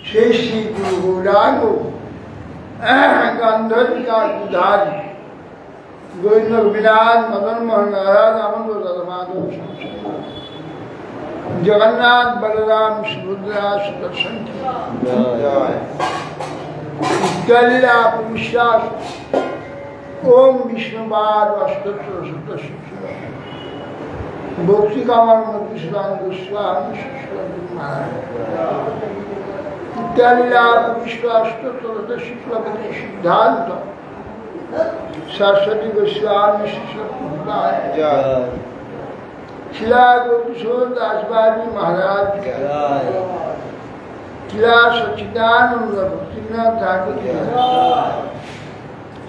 श्री श्री गुरु गौरांग गंधर्विका उदारी गोविंद गोपीनाथ मदन मोहन नारायण आनंद माधव जगन्नाथ बलराम सुभद्रा सुदर्शन विद्यालीला विश्वास ओम विष्णुपाद अष्टोत्तर शतशिव भक्ति कमल मधुसूदन गोस्वामी महाराज विद्यालीला विश्वास अष्टोत्तर शुक्लपति सिद्धांत सरस्वती गोस्वामी शिला गोकिशोर दासबाजी महाराज शिला सच्चिदानंद भक्तिनाथ ठाकुर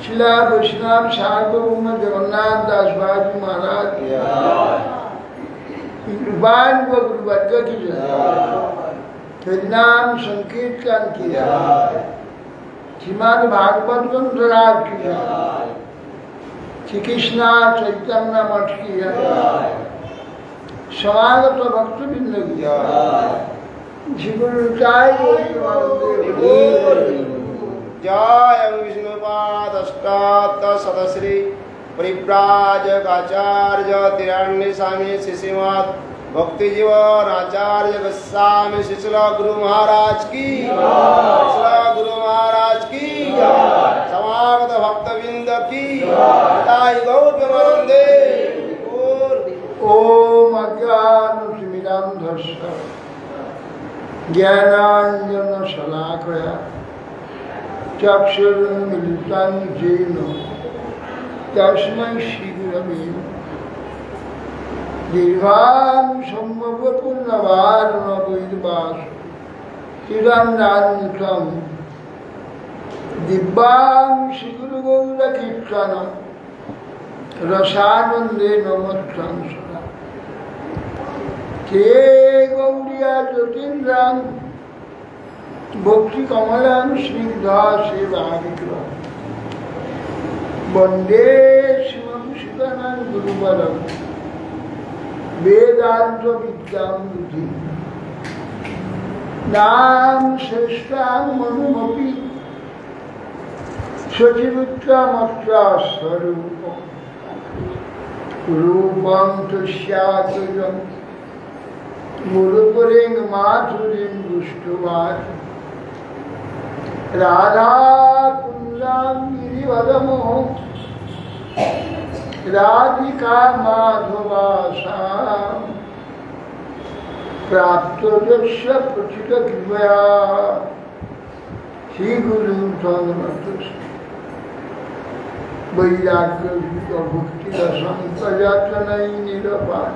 शिला वैष्णव सार्वभौम जगन्नाथ दासबाजी महाराज कृपान गुरुवर्ग की हरिनाम संकीर्तन किया श्रीमद् भागवत ग्रंथ राज किया श्री कृष्णा चैतन्य मठ किया समागत भक्तबिंद किया श्री गुरु जय विष्णुपाद अष्टादश सदश्री परिव्राजकाचार्य तिरान्य स्वामी श्रीमद् भक्ति जीवन आचार्य गोस्वामी शिशुल गुरु महाराज की गुरु महाराज की समागत भक्तबिंद की गौर ओम अज्ञानतिमिरान्धस्य ज्ञानाञ्जनशलाकया चक्षुरुन्मिलितं येन तस्मै श्रीगुरवे दीर्घां सम्भवपूर्णवारणवैर्वास चिरञ्जन्तं दिव्यां श्रीगुरुगौरकीर्तनं रसानंदे नमस्तं सदा ते गौरिया ज्योतिन्द्रां भक्ति कमलां स्निग्धा सेवाविग्रह वंदे शिवं शिवानां गुरुवरं वेदांत विद्यां बुद्धि नाम श्रेष्ठां मनुमपि सचिवुत्तमत्वा स्वरूपम् रूपं तुष्यातुजं मुरुपुरें माधुरीं दुष्टुवाच राधा कुंजां गिरिवदमो राधिका माधवासा प्राप्तोदस्य प्रथितकृपया श्रीगुरुं शरणमस्तु वैराग्य भक्ति रसंकजतनई निरपान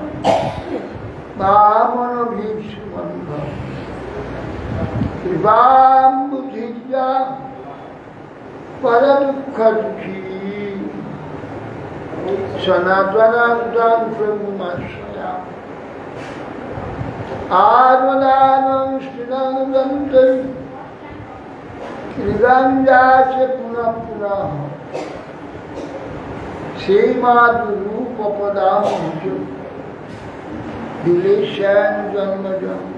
वामन भीष्मंध कृपां बुद्धिजा पर दुख दुखी सनातनां प्रभुमाश्रया आत्मदानं श्रीरंगंतरि श्रीरंगाच पुनः पुनः श्रीमाधुरूप पदामज दिलेशान जन्म जन्म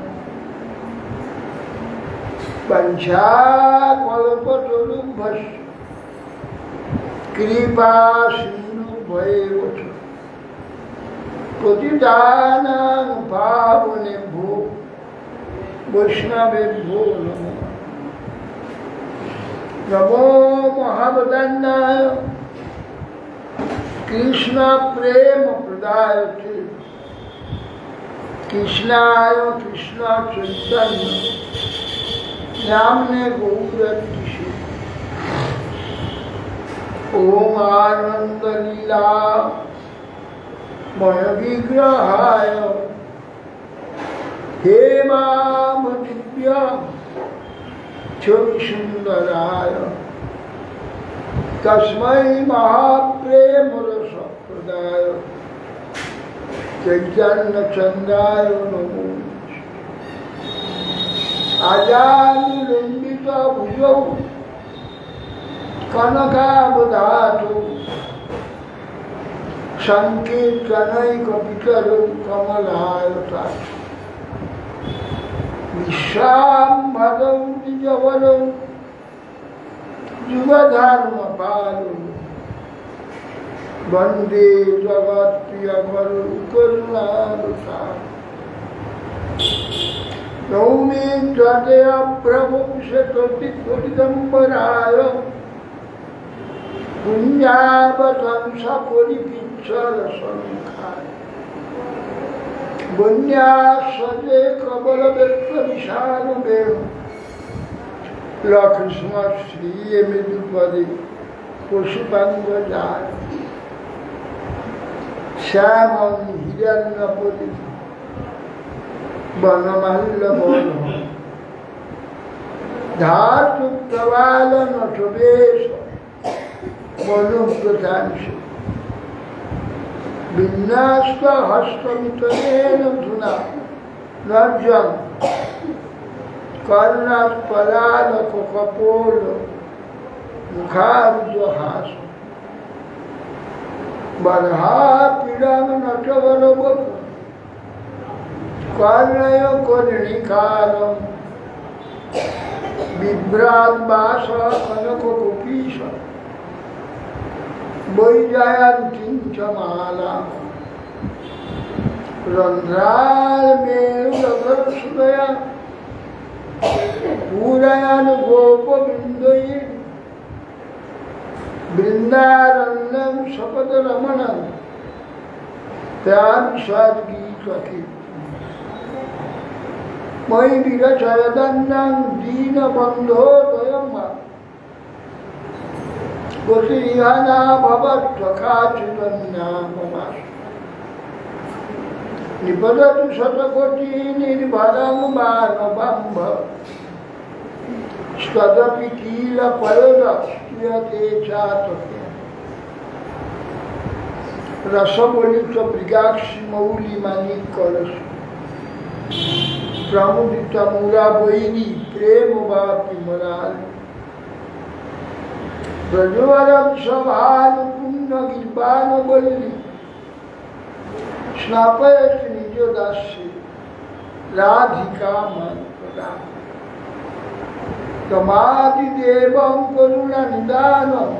पंचाकल्पतरुभ्यश्च कृपा सिन्धुभ्यैव च पतितानां पावनेभ्यो वैष्णवेभ्यो नमः नमो महावदन्नाय कृष्ण प्रेम प्रदायते कृष्णाय कृष्ण चैतन्य नामने गौरतिषे ओम आनंद लीला मय विग्रहाय हे माम दिव्य छवि सुंदराय तस्मै महाप्रेम रस प्रदाय चैतन्य चंद्राय नमो आजानुलंबित भुजौ कनकावदातु संकीर्तनैकपितरौ कमलायताक्षु विश्वाम्भरं द्विजवरं युगधर्मपालं वन्दे जगत्प्रियवरं करुणावतारं नौमि त्वदया प्रभुं शतकोटिदिगम्बराय पुण्यावतंसपुरीपिच्छलसङ्खाय वन्यासदे कबलवेत्तविशालदेव लक्ष्मणश्रीमृदुपदे पशुपङ्गजाय श्यामं हिरण्यपदे वनमल्लवनः धातुप्रवालनटवेश मनुप्रकांश विन्यास्तहस्तमितरेण धुना नर्जं कर्णात्पलालकपोल मुखार्जहास बर्हापीडं नटवरवपु कर्णय कर्णिकालं बिभ्राद्वास कनककुपीश वैजयन्तीं च मालां रन्ध्रालमेरुदधरसुदया पूरयन् गोपबिन्दुये बृन्दारण्यं सपदरमणं तां सद्गीतकीर्तनं मयि विरचयदन्नं दीनबन्धोदयं गोतीहना भवत्वकाचिदन्या ममास्तु निपततु शतकोटि निर्भरं मानवं तदपि किल पयोदस्यते चातके रसबलित मृगाक्षि मौलिमानिकरसु प्रमुदित मुराबैनी प्रेम वापि मरालि ब्रजवरं सभानुपुण्यगिरिपानवल्ली स्नापयति निजदास्ये राधिका मन्त्रदा तमादिदेवं करुणनिदानं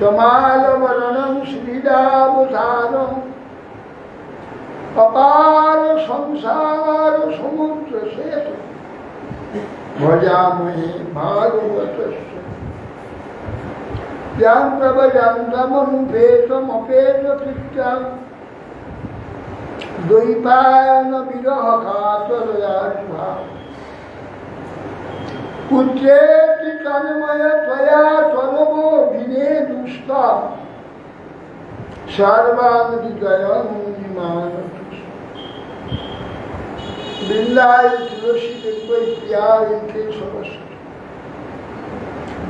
तमालवरणं श्रीदावधानम् अपार संसार समुद्र सेतु भजामहे भागवतस्य यं प्रभजन्तमनुपेतमपेतकृत्यं द्वैपायन विरह कातरयार्भाव पुत्रेति तन्मय त्वया त्वरवो विनेदुस्ता सर्वांगहृदयं निमानतु बिल्लाय तुलसी देवैत्याय केशवस्य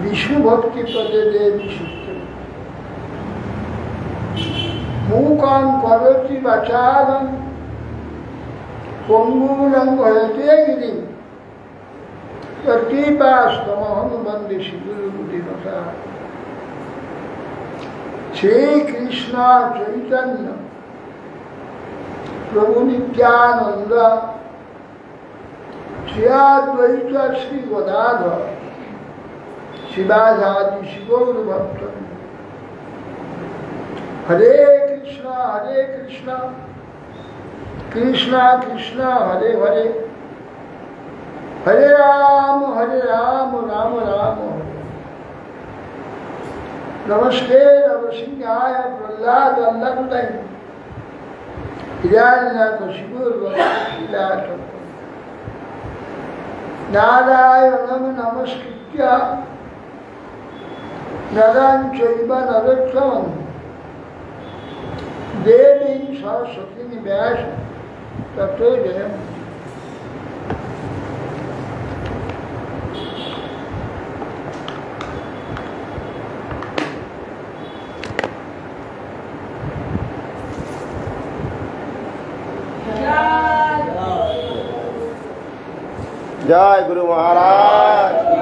विष्णु भक्ति पदे देवी सुते मूकां करोति वाचालं पंगुलं वहते गिरिं यत्किपास्तमहं वन्दे श्रीगुरुदिवसा श्री कृष्ण चैतन्य प्रभु नित्यानंद श्री अद्वैत श्री गदाधर शिवाजादि शिवगौर भक्त हरे कृष्ण कृष्ण कृष्ण हरे हरे हरे राम राम राम हरे नमस्ते नरसिंहाय प्रह्लाद वल्लभदय हिरण्यकशिपुर्वशीलाट नारायणं नमस्कृत्य नरं चैव नरोत्तमं देवीं सरस्वतीं व्यासं ततो जयम्। जय गुरु महाराज की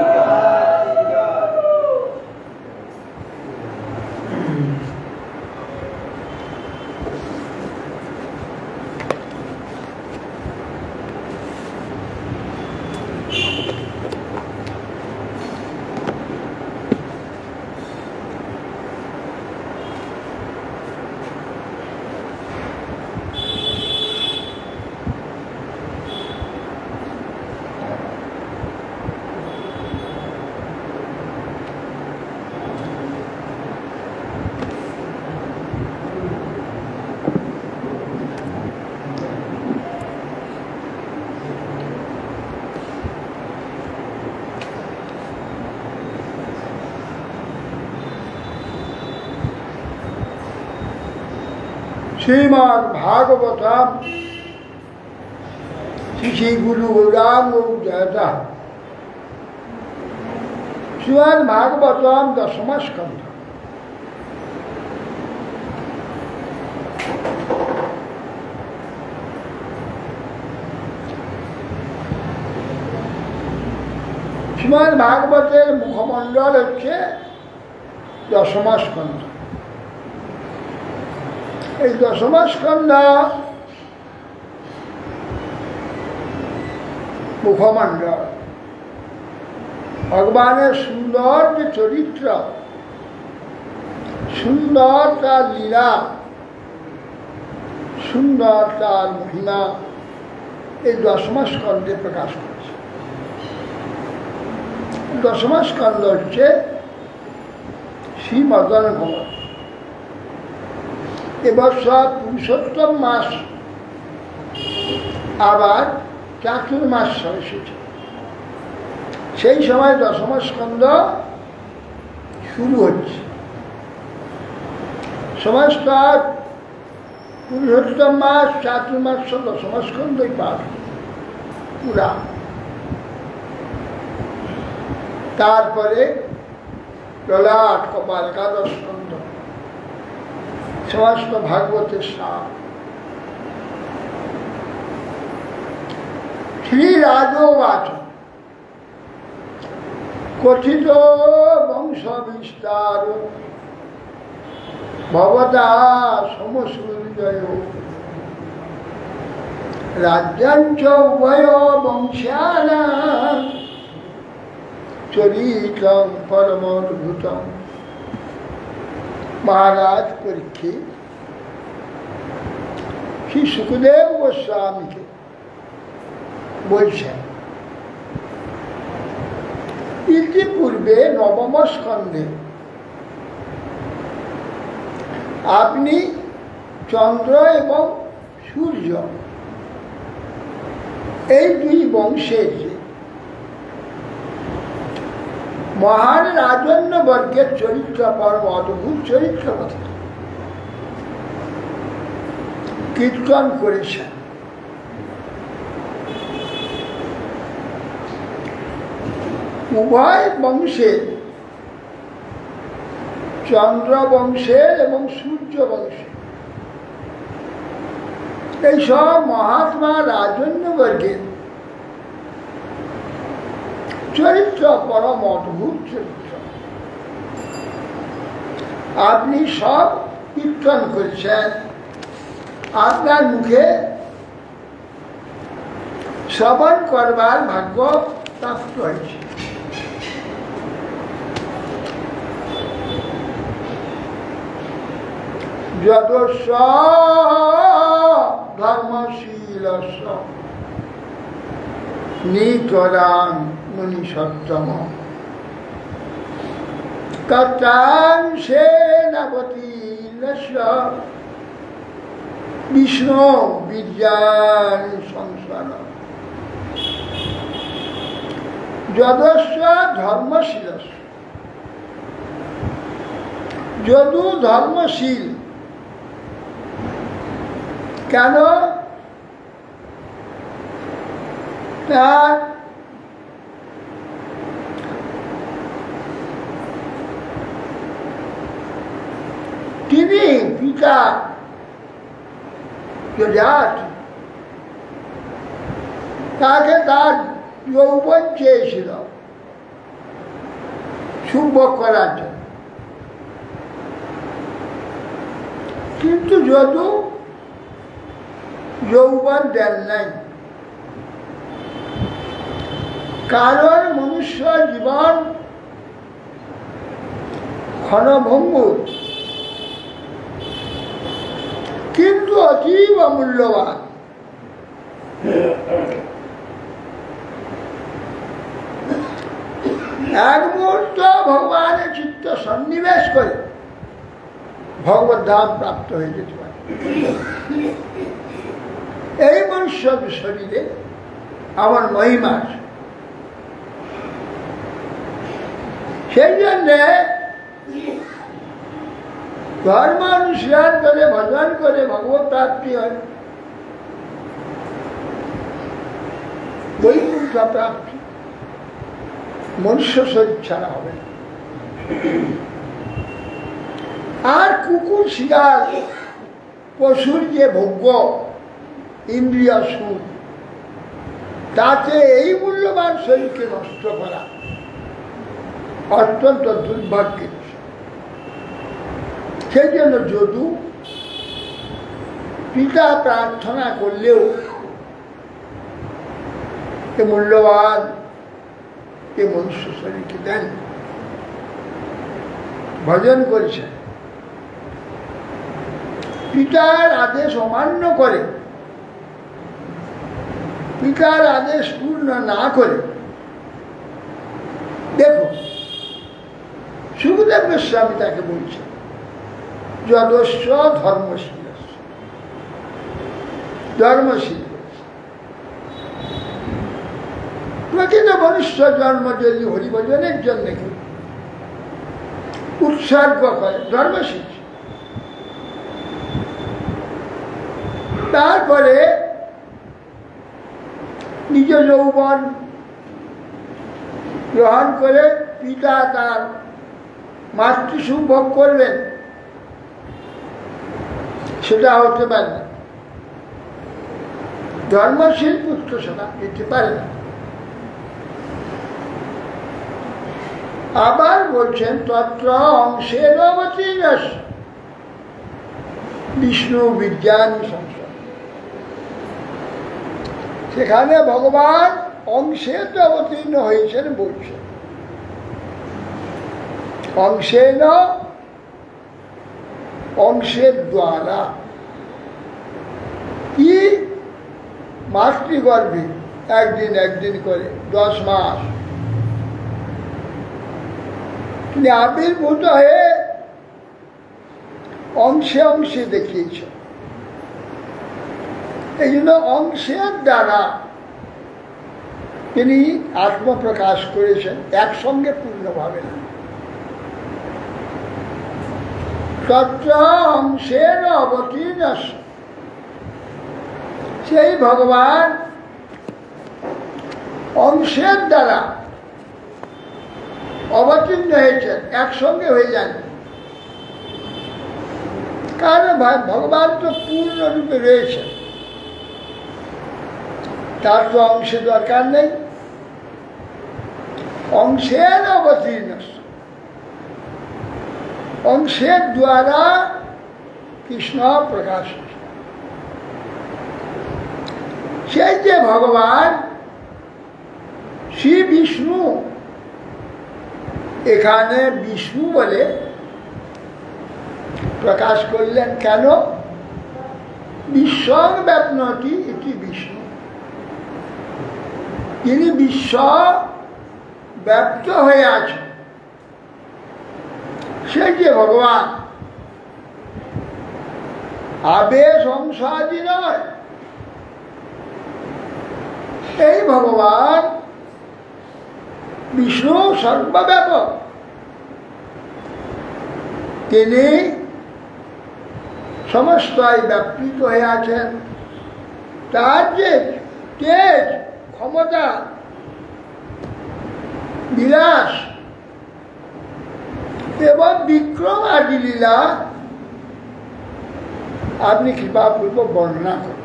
শ্রীমদ্ ভাগবতম শ্রী গুরু গৌরাঙ্গ জয়তা। শ্রীমদ্ ভাগবতম দশম স্কন্ধ। শ্রীমদ্ ভাগবতের মুখমণ্ডল হচ্ছে দশম স্কন্ধ। এই দশম স্কন্ধ মুখমণ্ডল ভগবানের সুন্দর যে চরিত্র, সুন্দর তার লীলা, সুন্দর তার মহিমা এই দশম স্কন্ধে প্রকাশ করেছে। দশম স্কন্ধ হচ্ছে শ্রী মদন মোহন। এবছর পুরুষোত্তম মাস আবার চাতুর্মাস এসেছে, সেই সময় দশম স্কন্ধ শুরু হচ্ছে। সমস্ত পুরুষোত্তম মাস, চাতুর্মাস দশম স্কন্ধই পাঠ পুরা। তারপরে ললাট কপাল একাদশ স্কন্ধ, সমস্ত ভাগবতের সার। শ্রী রাজবাচ কথিত বংশ বিস্তার ভবতা সমসূর্যয় রাজ্যাঞ্চ উভয় বংশানাং চরিতং পরমদ্ভুতং। মহারাজ পরীক্ষিত শ্রী সুখদেব গোস্বামীকে বলছেন, ইতিপূর্বে নবম স্কন্ধে আপনি চন্দ্র এবং সূর্য এই দুই বংশের মহান রাজন্য বর্গের চরিত্র, পরম অদ্ভুত চরিত্র কথা কীর্তন করেছেন। উভয় বংশের, চন্দ্র বংশের এবং সূর্য বংশের এইসব মহাত্মা রাজন্য বর্গের চরিত্র পরম অদ্ভুত চরিত্র আপনি সব কীর্তন করেছেন, আপনার মুখে শ্রবণ করবার ভাগ্য প্রাপ্ত হয়েছে। যদস্য ধর্মশীলস্য নিতরাং মুনি সত্তম কর্তাং সেনাপতির্যস্য বিষ্ণু বীর্যাণি সংসার। যদস্য ধর্মশীলস্য, যদু ধর্মশীল। কেন? তার তিনি পিতা যজাত তাকে তার যৌবন চেয়েছিল সুভোগ করার জন্য, কিন্তু যদু যৌবন দেন নাই। কারণ মনুষ্য জীবন ক্ষণভঙ্গুর, কিন্তু অতীব মূল্যবান। এক মুহূর্ত ভগবানের চিত্ত সন্নিবেশ করে ভগবত ধাম প্রাপ্ত হয়ে যেতে পারে। এই মনুষ্য শরীরে আমার মহিমা আছে। সেই জন্যে ধর্ম অনুশীলন করে ভজন করে ভগবত প্রাপ্তি হয়, বৈকুণ্ঠ প্রাপ্তি মনুষ্য শরীর ছাড়া হবে না। আর কুকুর শিয়াল পশুর যে ভোগ্য ইন্দ্রিয় সুখ, তাতে এই মূল্যবান শরীরকে নষ্ট করা অত্যন্ত দুর্ভাগ্যের। সেই জন্য যদু পিতা প্রার্থনা করলেও এ মূল্যবান এ মনুষ্য শরীরকে দেন, ভজন করেছেন। পিতার আদেশ অমান্য করে, পিতার আদেশ পূর্ণ না করে, দেখো সুখদেব গোস্বামী তাকে বলছেন যদস্য ধর্মশীল, ধর্মশীল। প্রকৃত মনুষ্য জন্ম যদি হরিভজনের জন্য উৎসর্গ করে, ধর্মশীল। তারপরে নিজ যৌবন গ্রহণ করে পিতা তার মাতৃসুখ ভোগ করবেন, সেটা হতে পারে না। ধর্মশীল পুত্র সেটা পেতে পারে না। আবার বলছেন তত্র অংশের অবতীর্ণ বিষ্ণু বিজ্ঞান সংসার, সেখানে ভগবান অংশের অবতীর্ণ হয়েছেন বলছেন। অংশের অংশের দ্বারা কি মাতৃগর্ভে একদিন একদিন করে 10 মাস তিনি আবির্ভূত হয়ে অংশে অংশে দেখিয়েছেন। এই জন্য অংশের দ্বারা তিনি আত্মপ্রকাশ করেছেন, একসঙ্গে পূর্ণভাবে না। তত্র অংশের অবতীর্ণ, সেই ভগবান অংশের দ্বারা অবতীর্ণ হয়েছেন, একসঙ্গে হয়ে যান। কারণ ভগবান তো পূর্ণরূপে রয়েছেন, তার তো অংশে দরকার নেই। অংশের অবতীর্ণ, অংশের দ্বারা কৃষ্ণ প্রকাশ। সেই যে ভগবান শ্রী বিষ্ণু, এখানে বিষ্ণু বলে প্রকাশ করলেন কেন? বিশ্বং ব্যাপনতি এটি বিষ্ণু, যিনি বিশ্ব ব্যপ্ত হয়ে আছেন, সেই যে ভগবান আবেশ অংশাদি নয়, এই ভগবান বিষ্ণু সর্বব্যাপক। তিনি সমস্তই ব্যাপৃত হয়ে আছেন। তার যে তেজ, ক্ষমতা, বিলাস এবং বিক্রম আদি লীলা আপনি কৃপাপূর্বক বর্ণনা করেন।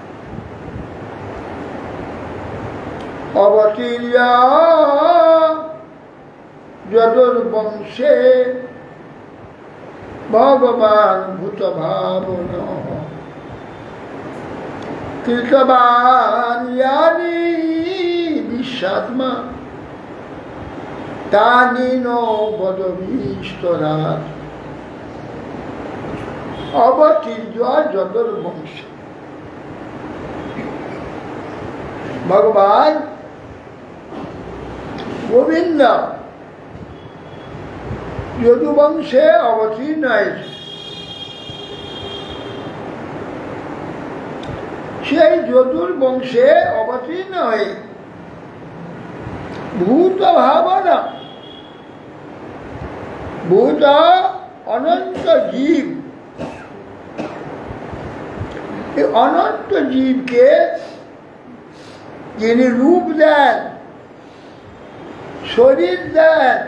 অবতীর্য যদুর্বংশে ভগবান ভূত ভাবন কৃতবান ইয়ানি বিশ্বাত্মা তানি নো বদবিস্তরাৎ। অবতীর্য যদুর্বংশে, ভগবান গোবিন্দ যদুবংশে অবতীর্ণ হয়েছে। সেই যদুর্বংশে অবতীর্ণ হয়ে ভূত ভাবনা, ভূত অনন্ত জীব এই অনন্ত জীবকে যিনি রূপ দেন, শরীর দেন,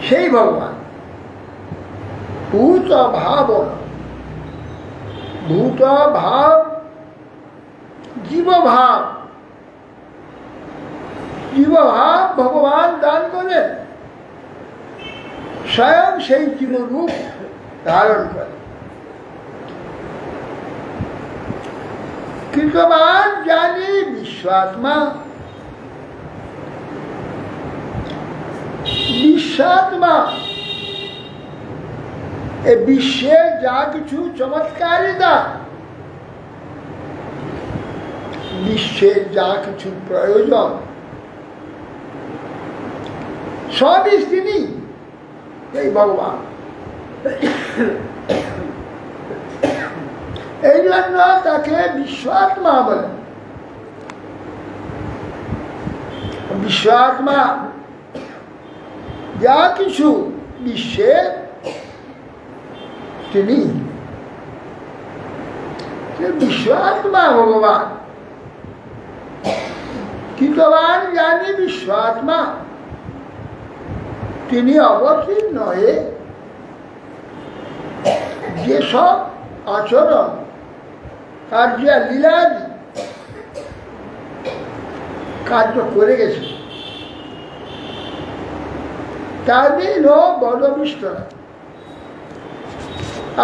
সেই ভগবান। ভূত ভাবনা, ভূত ভাব জীবভাব, জীবভাব ভগবান দান করেন, স্বয়ং সেই জীবরূপ ধারণ করে। কৃতবান জানি বিশ্বাত্মা, বিশ্বাত্মা এই বিশ্বে যা কিছু চমৎকারিতা, বিশ্বের যা কিছু প্রয়োজন সবই তিনি, এই ভগবান। এই জন্য তাকে বিশ্বাত্মা বলেন। বিশ্বাত্মা যা কিছু বিশ্বে তিনি, বিশ্বাত্মা ভগবান। কৃতবান জানি বিশ্বাত্মা, তিনি অবতীর্ণ হয়ে যেসব আচরণ কার্য লীলাদি কার্য করে গেছে তার দিন বড়বিষ্ট না।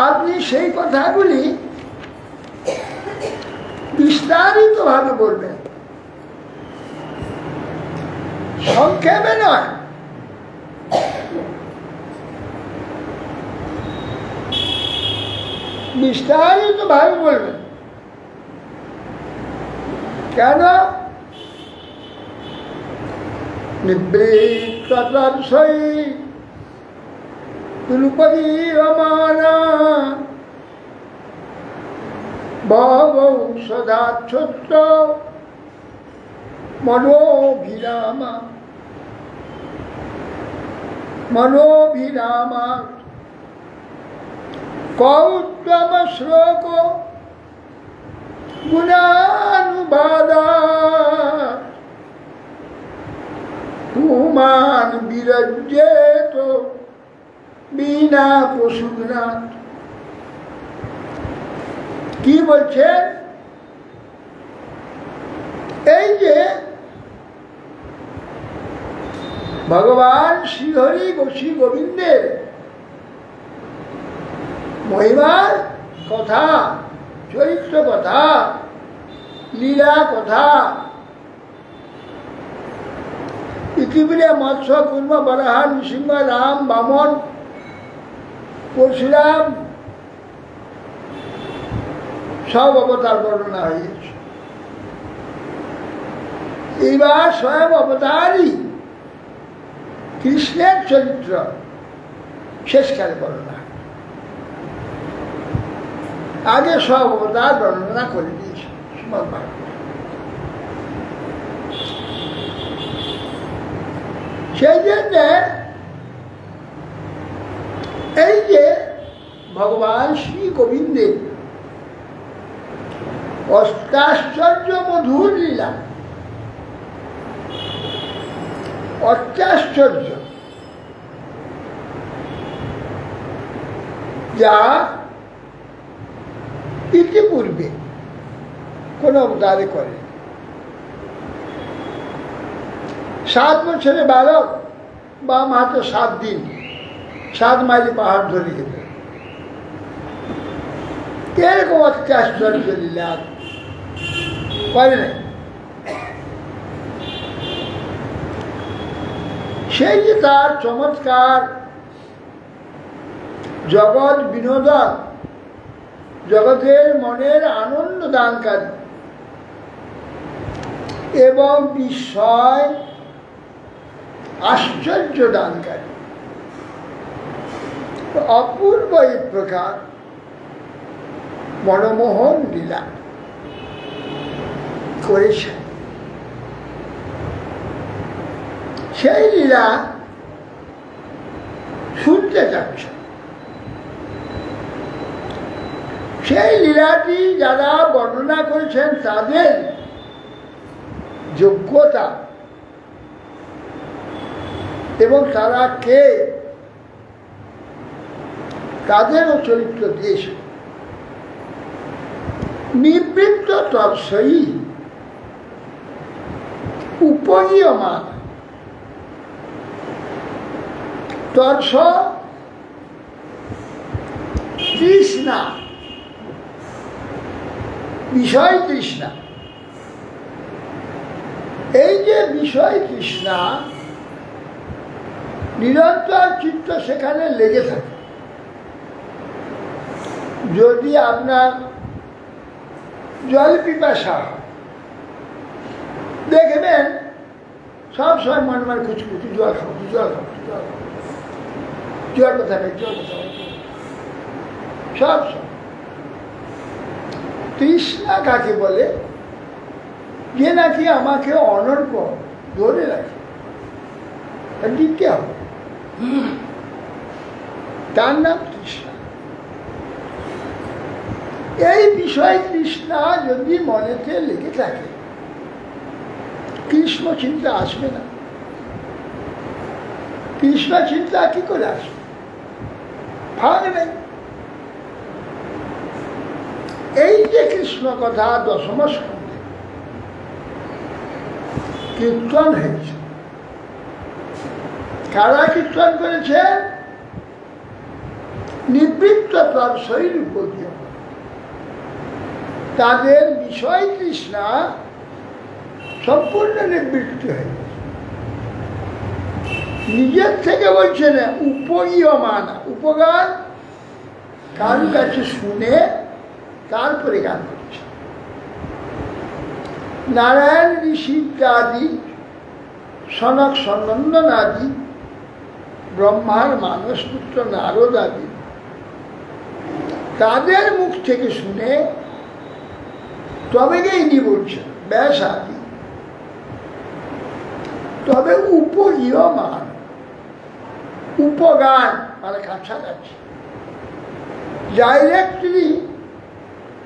আপনি সেই কথাগুলি বিস্তারিত ভাবে বলবেন, সংক্ষেপে নয়। বিস্তারিত ভাবে বলবেন। কেন? নিবৃত্তদর্শৈ রূপদীয়মানা বহবৌ সদাচ্ছত্র মনোভিরামা, মনোভিরামা কৌত্তম শ্লোক গুণানুবাদা পুমান বিরজ্যেত বিনা পশুনাথ। কি বলছেন? এই যে ভগবান শ্রীহরি শ্রী গোবিন্দের মহিমার কথা, চরিত্র কথা, লীলা কথা, পৃথিবীতে মৎস্য কুর্ম বরাহ নৃসিংহ রাম বামন পরশুরাম সব অবতার বর্ণনা হয়েছে। এইবার স্বয়ং অবতারই কৃষ্ণের চরিত্র শেষকালে বর্ণনা। আগে সব অবতার বর্ণনা করে দিয়েছে শ্রীমদ্ ভাগবত। সেই জন্য এই যে ভগবান শ্রী গোবিন্দের অষ্টাশ্চর্য মধুর লীলা, অত্যাশ্চর্য, যা ইতিপূর্বে কোন অবতারে করে। 7 বছরের বালক বা মাত্র 7 দিন 7 মাইল পাহাড় ধরে গেল। এরকম অত্যাশ্চর্য লীলা করে নাই। সেই যে তার চমৎকার জগৎ বিনোদন, জগতের মনের আনন্দ দানকারী এবং বিস্ময় আশ্চর্য দানকারী অপূর্ব এক প্রকার মনমোহন লীলা করেছেন। সেই লীলা শুনতে যাচ্ছে, সেই লীলাটি যারা বর্ণনা করেছেন তাদের যোগ্যতা এবং তারা কে তাদেরও চরিত্র দিয়েছে। নিবৃত্ত তৎসই উপনীয়মান তৎস তৃষ্ণা, বিষয় তৃষ্ণা। এই যে বিষয় তৃষ্ণা নিরন্তর চিত্ত সেখানে লেগে থাকে। যদি আপনার জল পিপাসা দেখবেন সবসময় মনে মনে খুচখুচি জল খাবো, জল খাবো, জল খাবো, জল কোথায় পাই, জল কোথায় পাই, সব তৃষ্ণা কাকে বলে? যে নাকি আমাকে অনর্ক ধরে রাখে, দিতে হবে, তার নাম তৃষ্ণা। এই বিষয় তৃষ্ণা যদি মনেতে লেগে থাকে কৃষ্ণ চিন্তা আসবে না। কৃষ্ণ চিন্তা কি করে আসবে? ভাগ নেই। এই যে কৃষ্ণ কথা দশম স্কন্ধে কীর্তন হয়েছে, কারা কীর্তন করেছেন? নিবৃত্ত তৎসই উপনীয়, তাদের বিষয় তৃষ্ণা সম্পূর্ণ নিবৃত্তি হয়ে গেছে। নিজের থেকে বলছে না, উপনীয়মান, উপগান কারো কাছে শুনে তারপরে গান করছে। নারায়ণ ঋষি আদি, সনক সনন্দন আদি, ব্রহ্মার মানসপুত্র নারদ আদি, তাদের মুখ থেকে শুনে তবে ইনি বলছেন, ব্যাস আদি। তবে উপনীয়মান, উপগান মানে কাছাকাছি, ডাইরেক্টলি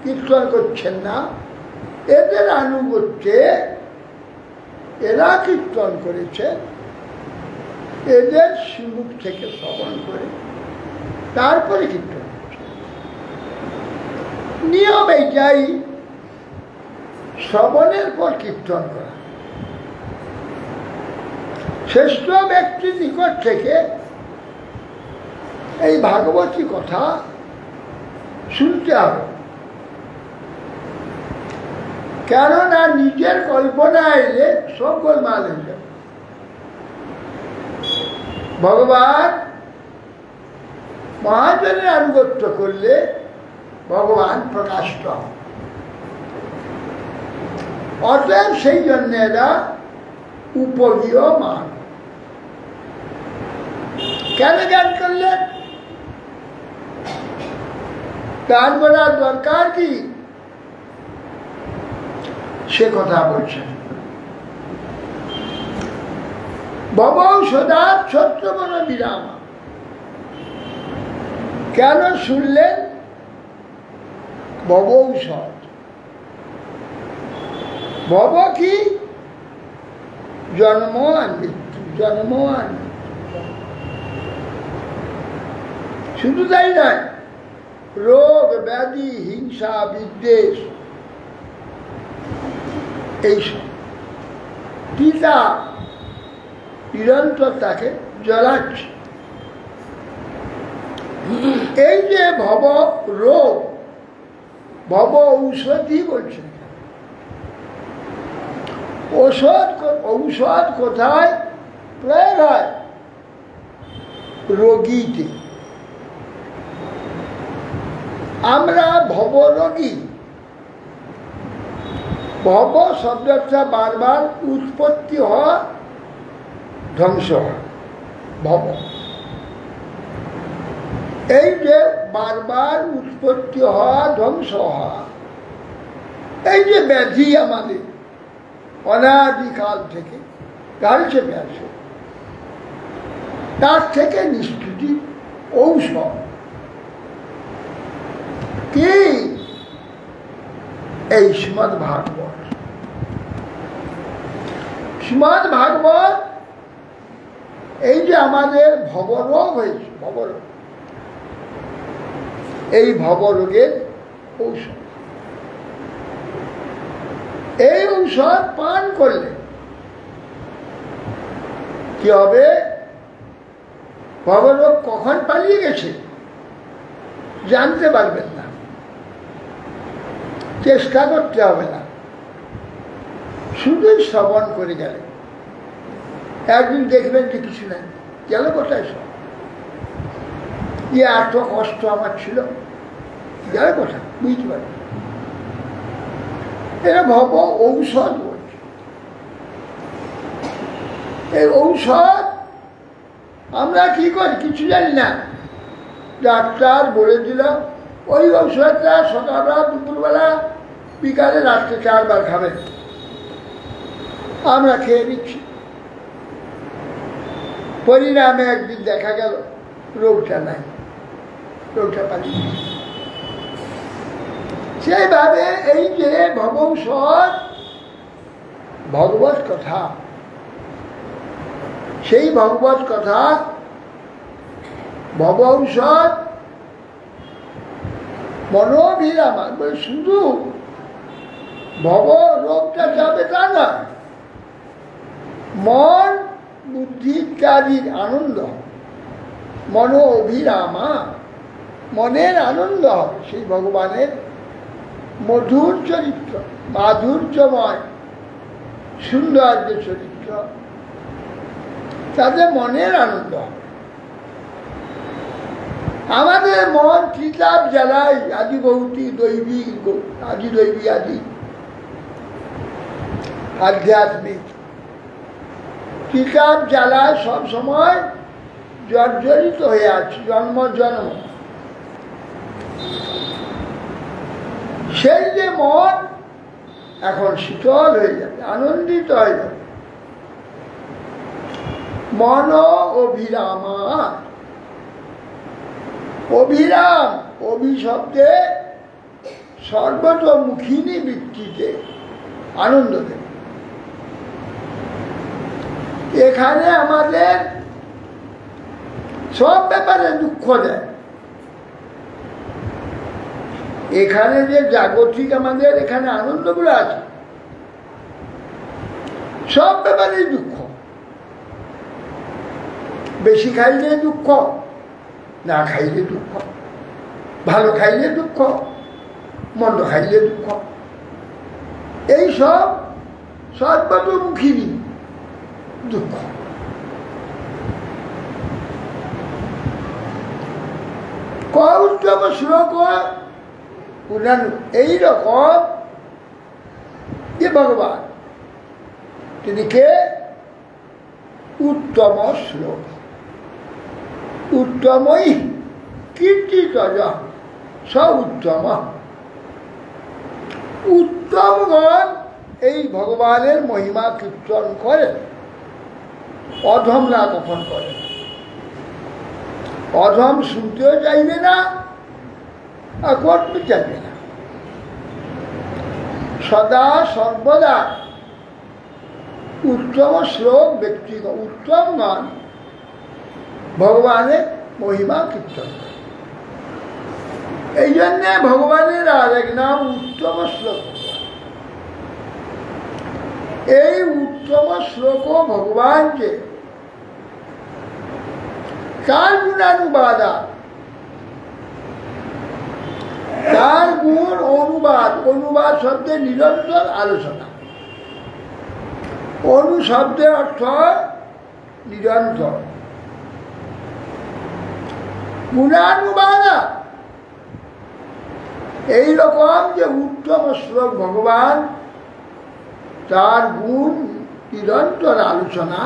কীর্তন করছেন না, এদের আনুগত্যে এরা কীর্তন করেছে, এদের শ্রীমুখ থেকে শ্রবণ করে তারপরে কীর্তন করছে। নিয়ম এইটাই, শ্রবণের পর কীর্তন করা। শ্রেষ্ঠ ব্যক্তির নিকট থেকে এই ভাগবতী কথা শুনতে হবে, কেননা নিজের কল্পনা এলে সব গোলমাল হয়ে যাবে। ভগবান মহাজনের আনুগত্য করলে ভগবান প্রকাশিত হবে। অতএব সেই জন্য এরা উপনীয়মান। কেন জ্ঞান করলেন? গান করার দরকার কি সে কথা বলছেন। ভবৌষধা ছত্রবন বিরাম, কেন শুনলেন? ভবৌষধ, ভব কি? জন্ম আর মৃত্যু, জন্ম আর মৃত্যু। শুধু তাই নয়, রোগ ব্যাধি, হিংসা, বিদ্বেষ, এইসব পিতা নিরন্তর তাকে জ্বলাচ্ছে। এই যে ভব রোগ, ভব ঔষধি বলছেন। ঔষধ কোথায় প্রয়োগ হয়? রোগীতে। আমরা ভবরোগী। ভব শব্দটা বারবার উৎপত্তি হওয়া, ধ্বংস হওয়া, ভব। এই যে বারবার উৎপত্তি হওয়া, ধ্বংস হওয়া, এই যে ব্যাধি আমাদের অনাদিকাল থেকে গাড়ছে ব্যাসে, তার থেকে নিষ্কৃতি ঔষধ কি? এই শ্রীমদ্ ভাগবত। শ্রীমদ্ ভাগবত এই যে আমাদের ভবরোগ হয়েছে, ভবরোগ, এই ভবরোগের ঔষধ। এই ঔষধ পান করলে কি হবে? ভবরোগ কখন পালিয়ে গেছে জানতে পারবেন না, চেষ্টা করতে হবে না, শুধুই শ্রবণ করে গেলে একদিন দেখবেন যে কিছু নাই, গেল কোথায় সব, এত কষ্ট আমার ছিল, গেল কোথায় বুঝতে পারি। এরা ভব ঔষধ বলছে। এই ঔষধ আমরা কি করি কিছু জানি না, ডাক্তার বলে দিল ওই ঔষধটা সকালবেলা, দুপুরবেলা, বিকালে, রাত্রে 4 বার খাবেন, আমরা খেয়ে নিচ্ছি। পরিণামে একদিন দেখা গেল রোগটা নাই, রোগটা পালিয়ে গেছে। সেইভাবে এই যে ভবৌষধ ভগবত কথা, সেই ভগবত কথা ভবৌষধ মনোভিরাম, শুধু ভব রোগটা যাবে তা না, মন বুদ্ধি ইত্যাদির আনন্দ, মনো অভিরামা, মনের আনন্দ হবে সেই ভগবানের মধুর চরিত্র, মাধুর্যময় সুন্দর যে চরিত্র, তাতে মনের আনন্দ হবে। আমাদের মন কিতাব জ্বালায়, আদি ভৌতিক, দৈবিক, আদি দৈবিক, আদি আধ্যাত্মিক কিতাব জ্বালায় সব সময় জর্জরিত হয়ে আছে, জন্ম জন্ম। সেই যে মন এখন শীতল হয়ে যাবে, আনন্দিত হয়ে যাবে। মন অভিরামা, অভিরাম, অভিশব্দে সর্বতোমুখিনী বৃত্তিতে আনন্দ দেবে। এখানে আমাদের সব ব্যাপারে দুঃখ দেয়। এখানে যে জাগতিক আমাদের এখানে আনন্দগুলো আছে, সব ব্যাপারে দুঃখ। বেশি খাইলে দুঃখ, না খাইলে দুঃখ, ভালো খাইলে দুঃখ, মন্দ খাইলে দুঃখ, এই সব সর্বতোমুখী দুঃখ। কৌস্তব শ্লোক এইরকম যে ভগবান তিনি কে? উত্তম শ্লোক, উত্তমই কীর্তিত স উত্তম। উত্তমগণ এই ভগবানের মহিমা কীর্তন করেন, অধমরা কখন করে? অধম শুনতেও চাইবে না, আর করতে চাইবে না। সদা সর্বদা উত্তম শ্লোক ব্যক্তিগত উত্তমগণ ভগবানের মহিমা কীর্তন করে। এই জন্যে ভগবানের আর এক নাম উত্তম শ্লোক। এই উত্তম শ্লোক ভগবান যে কার গুণানুবাদা, তার গুণ অনুবাদ, অনুবাদ শব্দের নিরন্তর আলোচনা, অনু শব্দের অর্থ নিরন্তর, গুণানুবাদা এইরকম যে উত্তম শ্লোক ভগবান, তার গুণ নিরন্তর আলোচনা।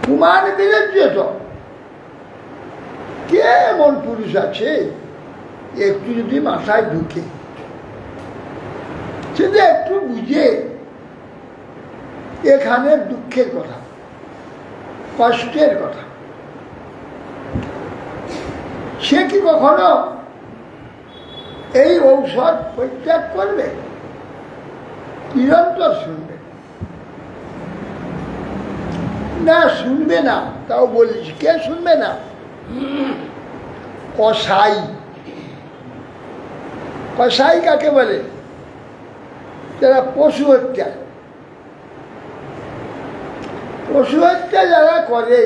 কুমার বিরজ্যত, কে এমন পুরুষ আছে একটু যদি মাথায় ঢুকে, সেটা একটু বুঝে এখানে দুঃখের কথা, কষ্টের কথা, সে কি কখনো এই ঔষধ পরিত্যাগ করবে, নিরন্তর শুনবে না? শুনবে না, তাও বলিস কে শুনবে না? কসাই। কসাই কাকে বলে? যারা পশু হত্যা, পশু হত্যা যারা করে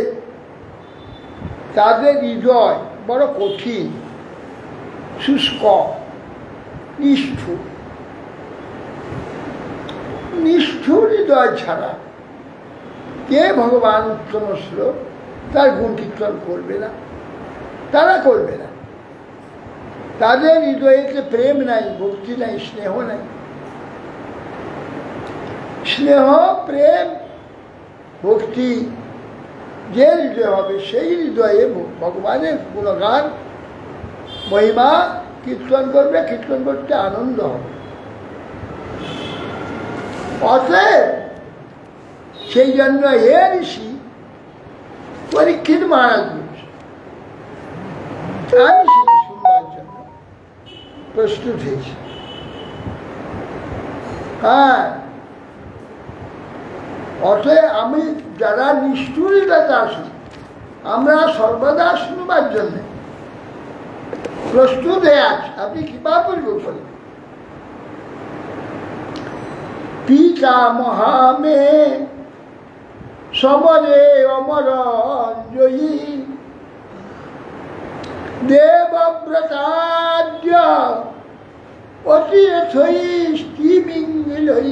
তাদের হৃদয় বড় কঠিন, শুষ্ক, নিষ্ঠুর। নিষ্ঠুর হৃদয় ছাড়া কে ভগবান উত্তম শ্লোক তার গুণ কীর্তন করবে না? তারা করবে না। তাদের হৃদয়েতে প্রেম নাই, ভক্তি নাই, স্নেহ নাই। স্নেহ, প্রেম, ভক্তি যে হৃদয় হবে সেই হৃদয়ে ভগবানের গুণগান মহিমা কীর্তন করবে, কীর্তন করতে আনন্দ হবে। অতএব সেই জন্য হে ঋষি পরীক্ষিত মহারাজ বলছে, আমি সেটি শুনবার জন্য প্রস্তুত হয়েছি। হ্যাঁ, অতএব আমি যারা নিষ্ঠুর তারা শুনি, আমরা সর্বদা শুনবার জন্য প্রস্তুত হয়ে আছি। আপনি কৃপা পূর্বক করেন। পিতামহা মে সমরে অমর জয়ী দেবব্রতাদ্য অতিথৈ স্ত্রীমিঙ্গলৈ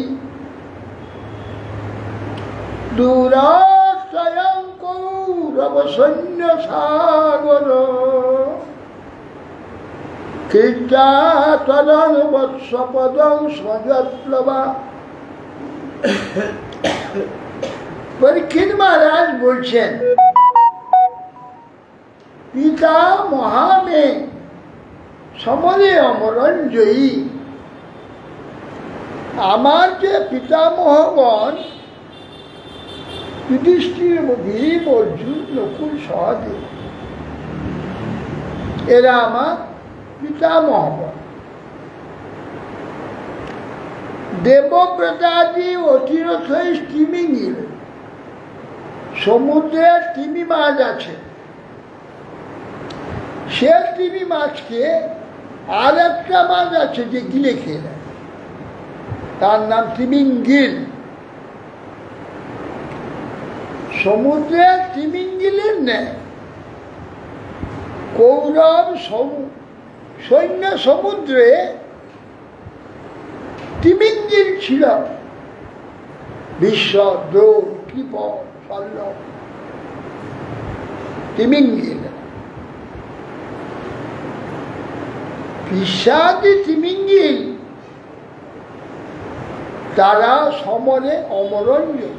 দূরস্বয়ং কৌরব সৈন্য সাগর কীর্তাতরণ বৎসপদং সযৎপ্লবা। পরীক্ষিত মহারাজ বলছেন, পিতা মহামে সমরে অমরঞ্জয়ী, আমার যে পিতামহগণ যুধিষ্ঠির, ভীম, অর্জুন, নকুল, সহদেব, এরা আমার পিতামহগণ। দেবব্রতাদি অতিরথই স্টিমিঙ্গিল, সমুদ্রের তিমি মাছ আছে, সে তিমি মাছকে আর একটা মাছ আছে যে গিলে খেয়ে নেয়, তার নাম তিমিঙ্গিল। সমুদ্রের তিমিঙ্গিলের ন্যায় কৌরব সৈন্য সমুদ্রে তিমিঙ্গিল ছিল, বিশ্ব, দ্রোণ, কৃপ, শল্য, তিমিঙ্গিল। বিশ্বাদি তিমিঙ্গিল তারা সমরে অমরঞ্জন,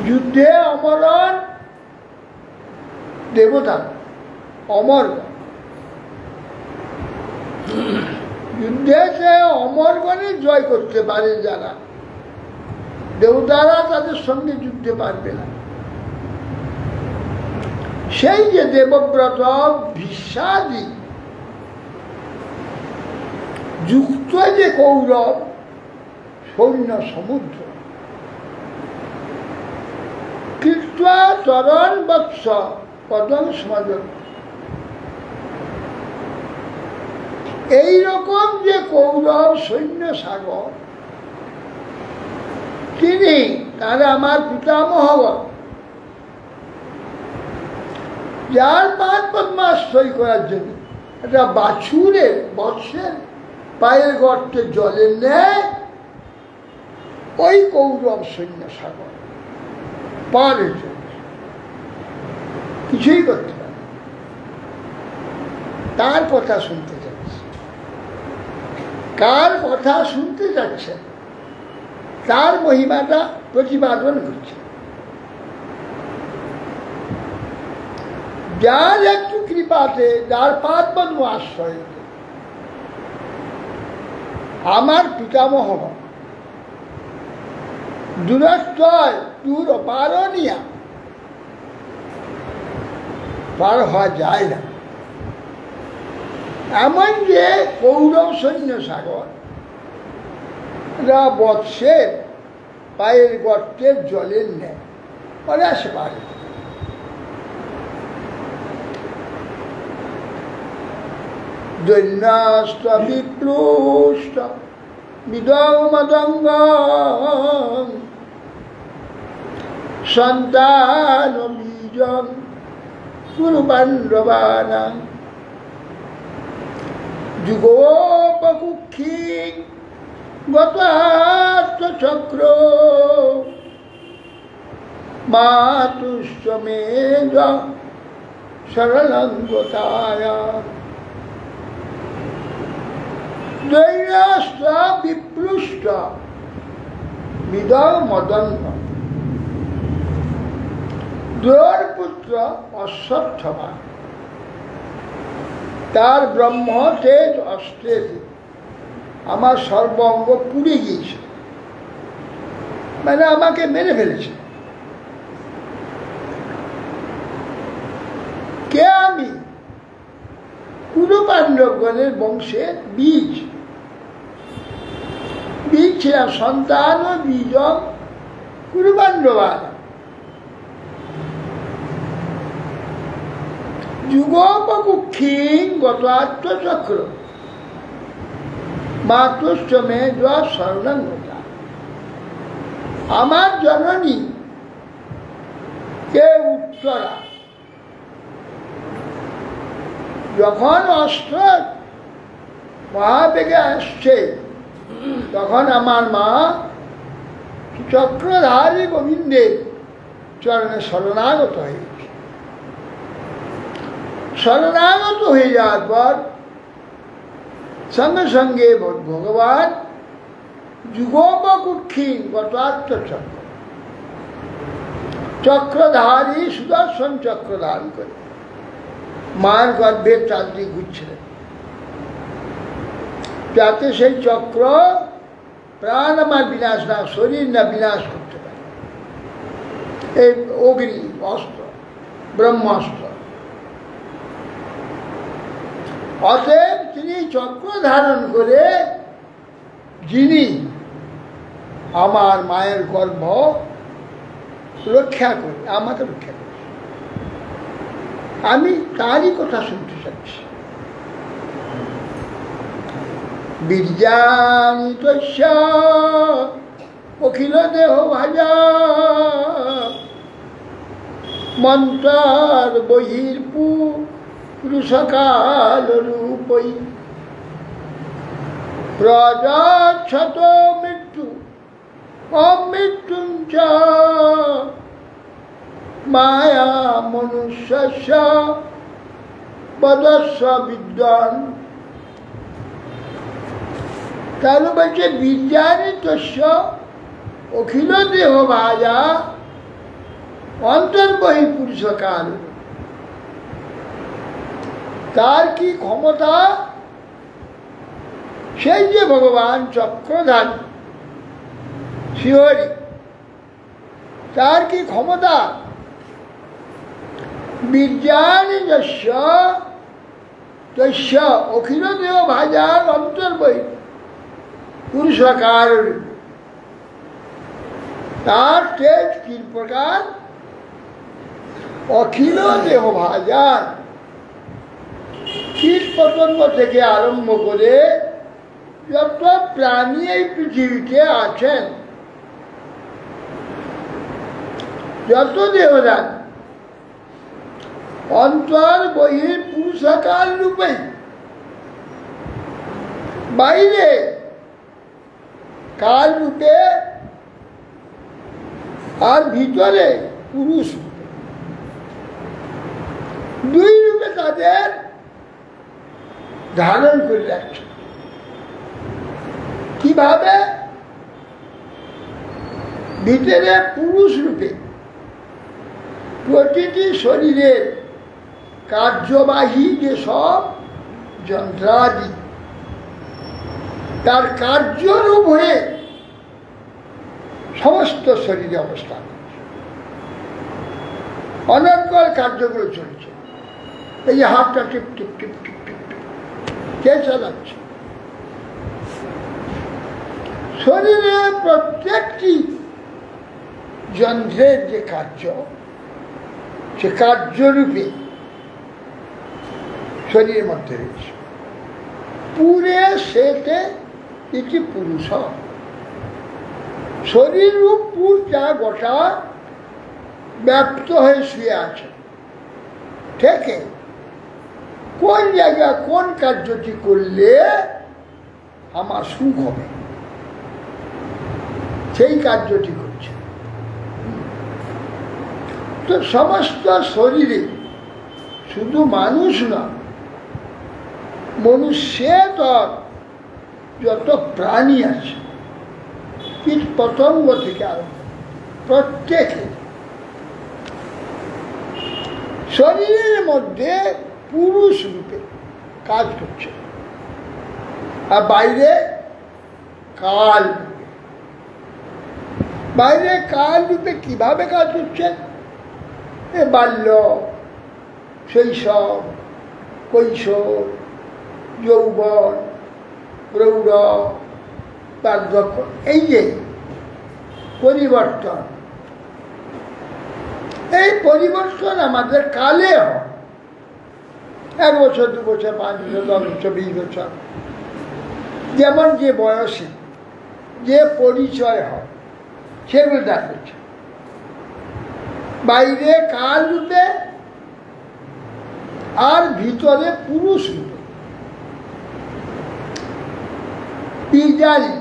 যুদ্ধে অমরণ দেবতা, অমর। যুদ্ধে সে অমরগণে জয় করতে পারে যারা, দেবতারা তাদের সঙ্গে যুদ্ধে পারবে না। সেই যে দেবব্রত বিশ্বাদি যুক্ত যে কৌরব সৈন্য সমুদ্র, কীর্তা তরণ বৎস পদং সমাজক, এইরকম যে কৌরব সৈন্য সাগর, তিনি তারা আমার পিতামহগণ, যার পাদ পদ্মাশ্রয় করার জন্য একটা বাছুরের বৎসের পায়ের গর্তে জলের নেয়, ওই কৌরব সৈন্য সাগর পার হয়েছে, কিছুই করতে পারে। তার কথা শুনতে যাচ্ছে, কার কথা শুনতে যাচ্ছে, তার মহিমাটা প্রতিপাদন করছে। যার একটু কৃপাতে, যার পাদ পদ্ম আশ্রয়, আমার পিতামহ দূরস্থয়, দূর অপারণীয়া, পার হওয়া যায় না। এমন যে কৌরব সৈন্য সাগর বৎসের পায়ের গর্তের জলের নেয় পরে আসে পারে। দৈন্যাস্ত বিপ্লুষ্ট বিদংমদঙ্গ সন্তান বীজং কুরুপাণ্ডবানাং যুগোপকুক্ষী গতাত্মচক্র মাতুষ্যমেজ শরণঙ্গতায়। দৈন্যস্ত বিপ্লুষ্ট বিদংমদঙ্গ দ্রোর পুত্র অশ্বত্থমা তার ব্রহ্ম তেজ অস্ত্রে আমার সর্বঙ্গ পুড়ে গিয়েছে, মানে আমাকে মেরে ফেলেছে। কে আমি? কুরু পাণ্ডবগণের বংশের বীজ ছিলাম, সন্তান ও বীজ কুরু পাণ্ডবান। যুগোপকুক্ষীং গত আত্মচক্র মাতুষ্যমে শরণাঙ্গতা। আমার জননী কে উত্তরা যখন অস্ত্র মহাবেগে আসছে তখন আমার মা চক্রধারী গোবিন্দের চরণে শরণাগত হয়েছে। শরণাগত হয়ে যাওয়ার পর সঙ্গে সঙ্গে ভগবান যুগোপকুক্ষী গতাত্মচক্র চক্রধারী সুদর্শন চক্র ধারণ করে মায়ের গর্ভের চারদিকে ঘুরছিলেন, যাতে সেই চক্র প্রাণ আমার বিনাশ না, শরীর না বিনাশ করতে পারে। এই অগ্নি অস্ত্র, ব্রহ্মাস্ত্র। অতএব তিনি চক্র ধারণ করে যিনি আমার মায়ের গর্ভ রক্ষা করে, আমাকে রক্ষা করে, আমি তারই কথা শুনতে চাচ্ছি। বীর্যানি তস্য অখিল দেহ ভাজা মন্ত্রার বহির্পুরুষকাল রূপৈ প্রজাচ্ছত মৃত্যু অমৃত্যুঞ্চ মায়া মনুষ্যস্য বদস্য বিদ্বান। তাহলে বলছে বীর্যানি তস্য অখিল দেহ ভাজা অন্তর্বহি পুরুষকাল। তার কি ক্ষমতা? সেই যে ভগবান চক্রধারী শিহরি, তার কি ক্ষমতা? বীর্যানি যস্য তস্য অখিল দেহ ভাজার অন্তর্বহি পুরুষকার। তার তেজ কি প্রকার? অখিল দেহ ভাজার, কীট পতঙ্গ থেকে আরম্ভ করে যত প্রাণী এই পৃথিবীতে আছেন, যত দেহদান অন্তর বহির পুরুষাকার রূপে, বাইরে কাল রূপে আর ভিতরে পুরুষ রূপে, দুই রূপে তাদের ধারণ করে রাখছে। কিভাবে? ভিতরে পুরুষ রূপে প্রতিটি শরীরের কার্যবাহী যে সব যন্ত্রাদি, তার কার্যরূপ হয়ে সমস্ত শরীরে অবস্থান করছে, অনর্গল কার্যগুলো চলছে। এই যে হাতটা টিপ টিপ টিপ টিপ টিপ টিপ, কে চালাচ্ছে? শরীরে প্রত্যেকটি যন্ত্রের যে কার্য, সে কার্যরূপে শরীরের মধ্যে রয়েছে। পুরে সেতে এটি পুরুষ, শরীর রূপ পুরটা গোটা ব্যাপ্ত হয়ে শুয়ে আছে। ঠিক কোন জায়গা কোন কার্যটি করলে আমার সুখ হবে, সেই কার্যটি করছে। তো সমস্ত শরীরে, শুধু মানুষ না, মনুষ্যের যত প্রাণী আছে, কীট পতঙ্গ থেকে আরম্ভ, প্রত্যেকে শরীরের মধ্যে পুরুষ রূপে কাজ করছে, আর বাইরে কাল রূপে। বাইরে কাল রূপে কিভাবে কাজ করছে? বাল্য, শৈশব, কৈশোর, যৌবন, প্রৌঢ়, বার্ধক্য, এই যে পরিবর্তন, এই পরিবর্তন আমাদের কালে হয়। 1 বছর, 2 বছর, 5 বছর, 10 বছর, 20 বছর, যেমন যে বয়সে যে পরিচয় হয় সেগুলো দেখাচ্ছে। বাইরে কাল রূপে আর ভিতরে পুরুষ রূপে। বীজারি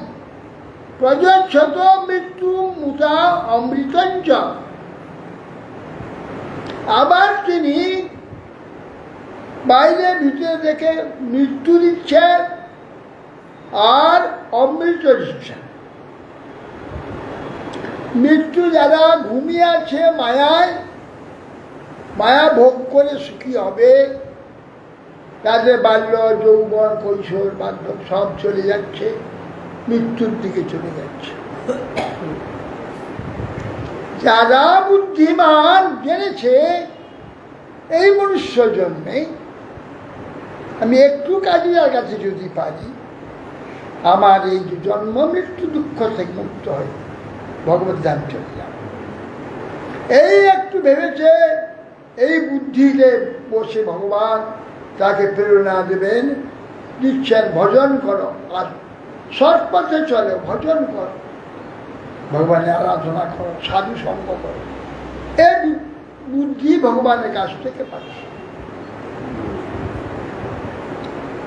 প্রজচ্ছত মৃত্যু মুতা অমৃতঞ্চ। আবার তিনি বাইরে ভিতরে দেখে মৃত্যু দিচ্ছেন আর অমৃত দিচ্ছেন। মৃত্যু যারা ঘুমিয়ে আছে মায়ায়, মায়া ভোগ করে সুখী হবে, তাদের বাল্য, যৌবন, কৈশোর, বার্ধক্য সব চলে যাচ্ছে, মৃত্যুর দিকে চলে যাচ্ছে। যারা বুদ্ধিমান জেনেছে এই মনুষ্য জন্মে আমি একটু কাজের কাছে যদি পারি, আমার এই জন্ম মৃত্যু দুঃখ থেকে মুক্ত হয়, ভগবত ধাম চলে যাবে। এই একটু ভেবেছে, এই বুদ্ধিতে বসে ভগবান তাকে প্রেরণা দেবেন, দিচ্ছেন ভজন করো, আর সৎ পথে চলো, ভজন করো, ভগবানের আরাধনা করো, সাধু সঙ্গ করো। এই বুদ্ধি ভগবানের কাছ থেকে পাচ্ছে।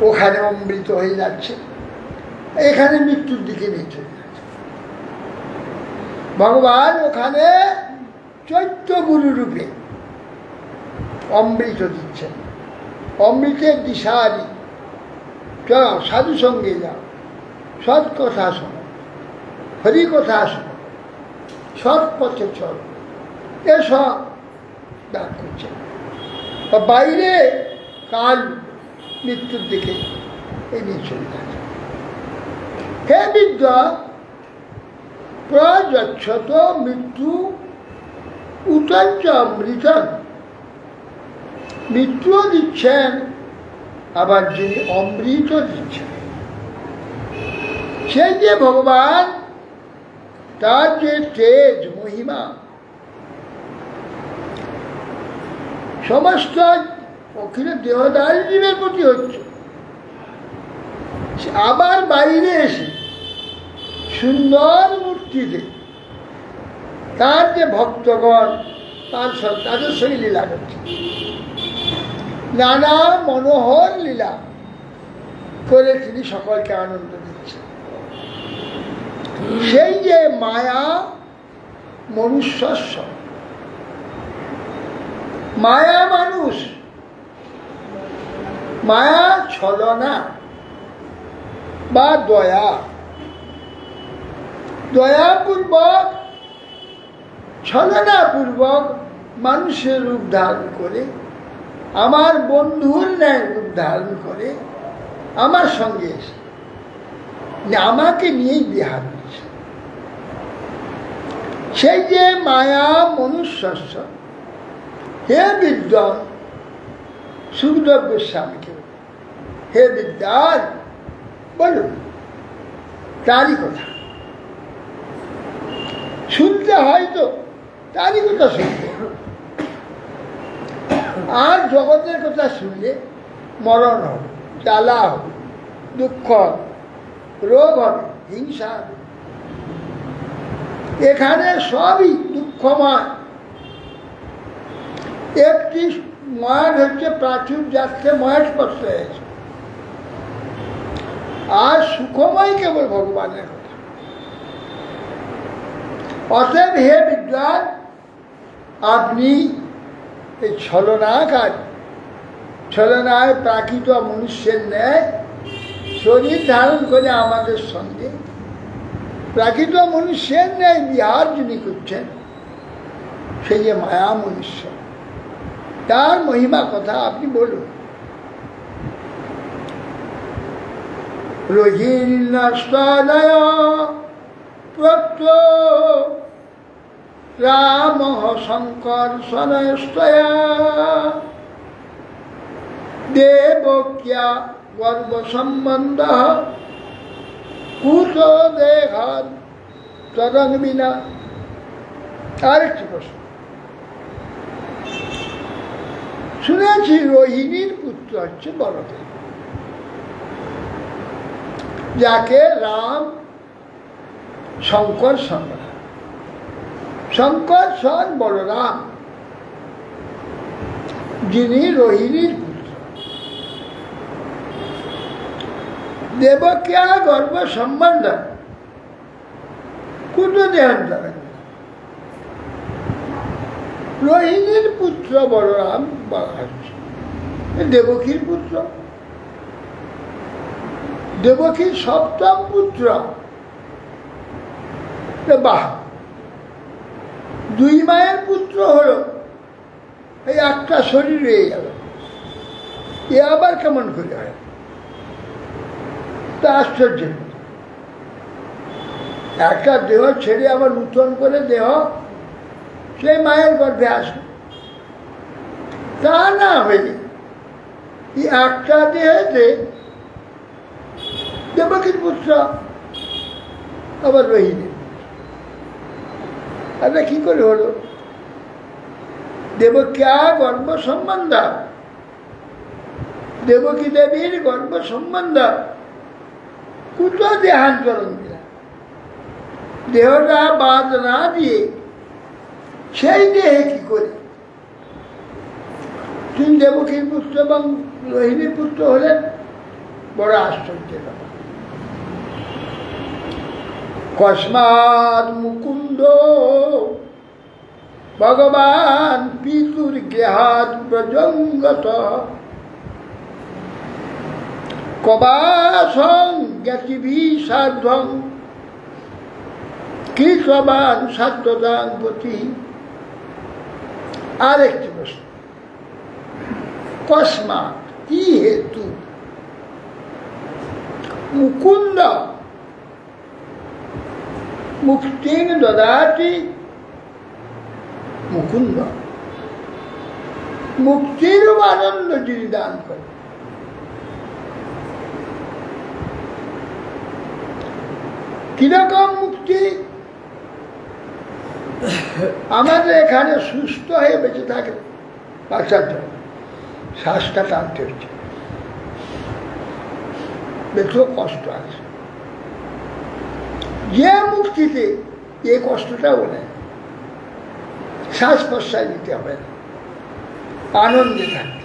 ওখানে অমৃত হয়ে যাচ্ছে, এখানে মৃত্যুর দিকে নিয়ে চলে যাচ্ছে। ভগবান ওখানে চৈত্য গুরু রূপে অমৃত দিচ্ছেন। অমৃতের দিশারি, চলো সাধু সঙ্গে যাও, সৎ কথা শোনো, হরি কথা শোনো, সৎ পথে চলো, এসব দান করছেন। বাইরে কাল মৃত্যুর দিকে এগিয়ে চলে যাচ্ছে। হে বিদ্যা প্রযচ্ছত মৃত্যু উতঞ্চ অমৃতন। মৃত্যুও দিচ্ছেন, আবার যিনি অমৃত দিচ্ছেন সেই যে ভগবান, তার যে তেজ মহিমা সমস্ত অখিল দেহদারী জীবের প্রতি হচ্ছে। আবার বাইরে এসে সুন্দর মূর্তিতে তার যে ভক্তগণ, তাদের সঙ্গে লীলা করছে, নানা মনোহর লীলা করে তিনি সকলকে আনন্দ দিচ্ছেন। সেই যে মায়া মনুষ্যস্ব, মায়া মানুষ, মায়া ছলনা বা দয়া, দয়াপূর্বক ছলনাপূর্বক মানুষের রূপ ধারণ করে, আমার বন্ধুর ন্যায় রূপ ধারণ করে আমার সঙ্গে এসে আমাকে নিয়েই বিহার হয়েছে। সেই যে মায়া মনুষ্যস্ব, হে বিদ্বান সুখদেব গোস্বামীকে হে বিদ্যান, বলুন তারই কথা শুনতে হয়, তো তারই কথা শুনতে। আর জগতের কথা শুনলে মরণ হবে, জ্বালা হবে, দুঃখ হবে, রোগ হবে, হিংসা হবে। এখানে সবই দুঃখময়। একটি ময়াট হচ্ছে প্রাচীন যাত্রে ময়াট স্পর্শ হয়েছে, আর সুখময় কেবল ভগবানের কথা। অতএব হে বিদ্বান, আপনি এই ছলনায় প্রাকৃত মনুষ্যের ন্যায় শরীর ধারণ করে আমাদের সঙ্গে প্রাকৃত মনুষ্যের ন্যায় বিহার যিনি করছেন, সেই যে মায়া মনুষ্য, তার মহিমা কথা আপনি বলুন। রোহিণাস্তনয় প্রত্য রাম শঙ্কর সনস্তয়া দেবক্যা গর্ভ সম্বন্ধ কুত দেহান তরঙ্গ বিনা। আরেকটি প্রশ্ন, শুনেছি রোহিণীর পুত্র হচ্ছে বলদেব, যাকে রাম শঙ্কর সন, শঙ্কর সন বলরাম, যিনি রোহিণীর পুত্র। দেবক্যা গর্ভ সম্বন্ধ কুত দেহান্তর, রোহিণীর পুত্র বলরাম বলা হচ্ছে, দেবকীর পুত্র, দেবকীর সপ্তম পুত্র। বাহ, দুই মায়ের পুত্র হলো, এই একটা শরীর রয়ে গেল, এ আবার কেমন করে হয়? তা আশ্চর্য, একটা দেহ ছেড়ে আবার নূতন করে দেহ সেই মায়ের গর্ভে আসে, তা না হয়ে এই একটা দেহেতে দেবকীর পুত্র আবার রোহিণী। আরে কি করে হলো? দেবক্যা গর্ভ সম্বন্ধ, দেবকী দেবীর গর্ভ সম্বন্ধ কুত দেহান্তরণ দিলা, দেহটা বাদ না দিয়ে সেই দেহে কি করে তিনি দেবকীর পুত্র এবং রোহিণীর পুত্র হলেন? বড় আশ্চর্য। কস্মাৎ মুকুন্দ ভগবান পিতুর গৃহাৎ ব্রজঙ্গত কবাসং জ্ঞাতিভি সার্ধং কৃতবান সাধ্যদাং পতি। আরেকটি প্রশ্ন, কস্মাৎ কি হেতু মুকুন্দ মুক্তিং দদাতি, মুকুন্দ মুক্তির আনন্দ যিনি দান করেন, কিরকম মুক্তি? আমাদের এখানে সুস্থ হয়ে বেঁচে থাকে বাচ্চার জন্য শ্বাসটা টানতে হচ্ছে, বেশি কষ্ট আছে। যে মুক্তিতে এই কষ্টটাও নেই, শ্বাস প্রশ্বাস নিতে হবে না, আনন্দে থাকতে।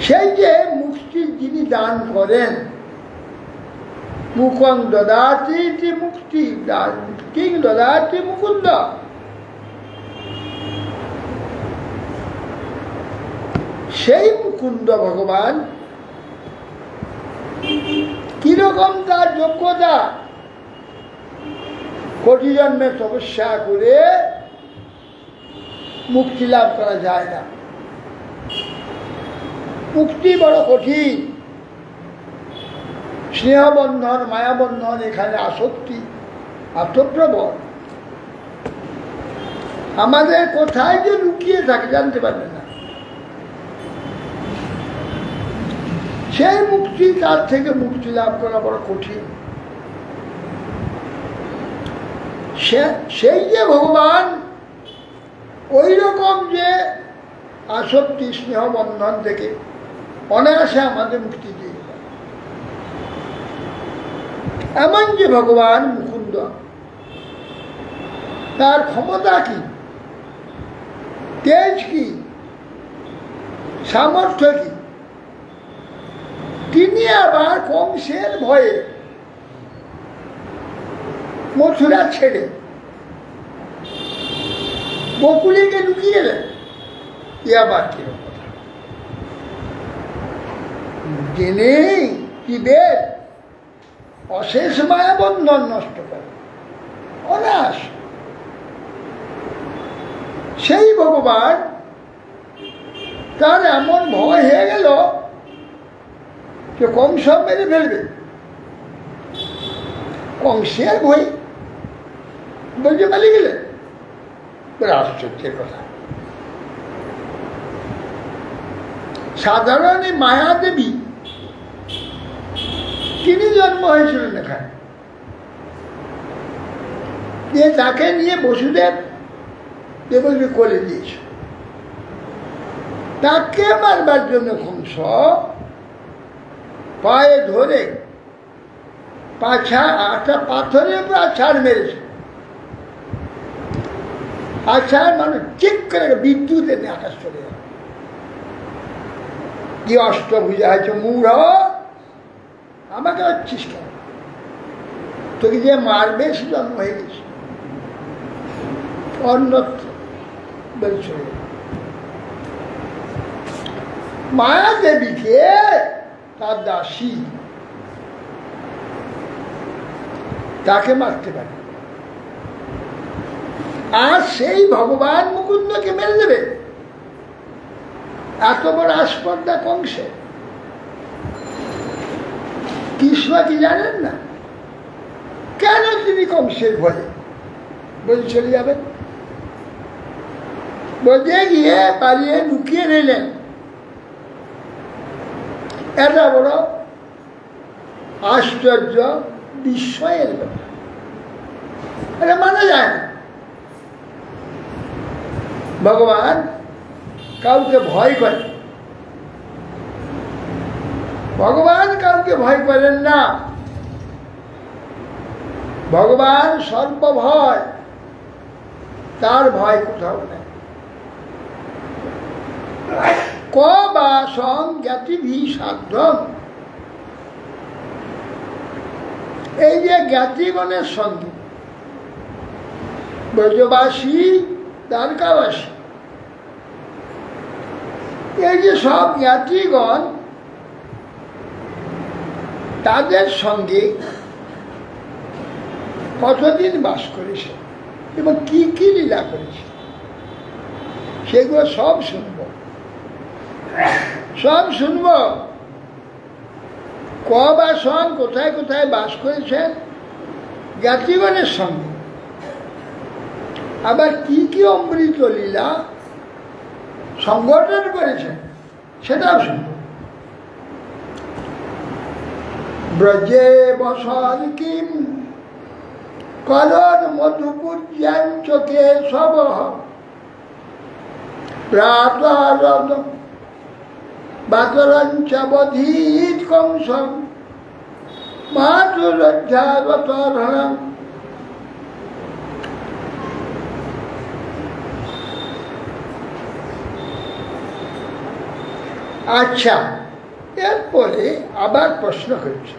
সেই যে মুক্তি যিনি দান করেন, মুখং দদাতি মুক্তি কিং দদাতি মুকুন্দ, সেই মুকুন্দ ভগবান কিরকম তার যোগ্যতা? কোটি জন্মে তপস্যা করে মুক্তি লাভ করা যায় না, মুক্তি বড় কঠিন। স্নেহবন্ধন মায়াবন্ধন, এখানে আসক্তি আত্মপ্রবণ, আমাদের কোথায় যে লুকিয়ে থাকে জানতে পারবে না। সেই মুক্তি, তার থেকে মুক্তি লাভ করা বড় কঠিন। সেই যে ভগবান ওই রকম যে আসক্তি স্নেহ বন্ধন থেকে অনায়াসে আমাদের মুক্তি দিয়ে দেয়, এমন যে ভগবান মুকুন্দ, তার ক্ষমতা কি, তেজ কি, সামর্থ্য কি, তিনি আবার কংসের ভয়ে মথুরা ছেড়ে বকুলিকে লুকিয়ে গেলেন। এ আবার কিরকম কথা? যিনি জীবের অশেষ মায়াবন্ধন নষ্ট করে অনায়াস, সেই ভগবান তার এমন ভয় হয়ে গেল যে কংস মেরে ফেলবে। কংসের ভয় বলছে পালিয়ে গেলেন। আশ্চর্যের কথা। সাধারণ মায়া দেবী তিনি জন্ম হয়েছিলেন এখানে, যে তাকে নিয়ে বসুদেব দেবকে কোলে দিয়েছে। তাকে মারবার জন্য কংস পায়ে ধরে একটা পাথরের উপর আছাড় মেরেছে। আছাড় মানুষ ঠিক করে বিদ্যুতের আকাশ চলে গেল। কি অষ্টভুজা হয়েছে মূঢ়, আমাকে হচ্ছিস কেন? তোকে যে মারবে সে জন্ম হয়ে গেছে অন্যত্র বলছে। মায়া দেবীকে তার দাসী, তাকে মারতে পারে, আর সেই ভগবান মুকুন্দকে মেরে দেবে। এত বড় আস্পর্ধা কংসে। কৃষ্ণ কি জানেন না? কেন তিনি কংসের ভয়ে বলে চলে যাবেন? বলতে গিয়ে পালিয়ে লুকিয়ে নিলেন। এটা বড় আশ্চর্য বিস্ময়ের ব্যাপার, এটা মানা যায় না। ভগবান কাউকে ভয় করে, ভগবান কাউকে ভয় করেন না। ভগবান সর্বভয়, তার ভয় কোথাও নেই। ক বা সং জ্ঞাতিভি সাধ্যম, এই যে জ্ঞাতিগণের সঙ্গে ব্রজবাসী, দ্বারকাবাসী, এই যে সব জ্ঞাতিগণ, তাদের সঙ্গে কতদিন বাস করেছে এবং কি কি লীলা করেছে সেগুলো সব শুনব, সব শুনব। ক বা সন কোথায় কোথায় বাস করেছেন জ্ঞাতিগণের সঙ্গে, আবার কি কি অমৃত লীলা সংগঠন করেছেন সেটাও শুনব। ব্রজে বসন কিম করণ মধুপুর্যাঞ্চকে সব প্রাতরদ বাতরঞ্চবধীত কংসম মাতুরধ্যাবতরণম। আচ্ছা, এরপরে আবার প্রশ্ন করছে,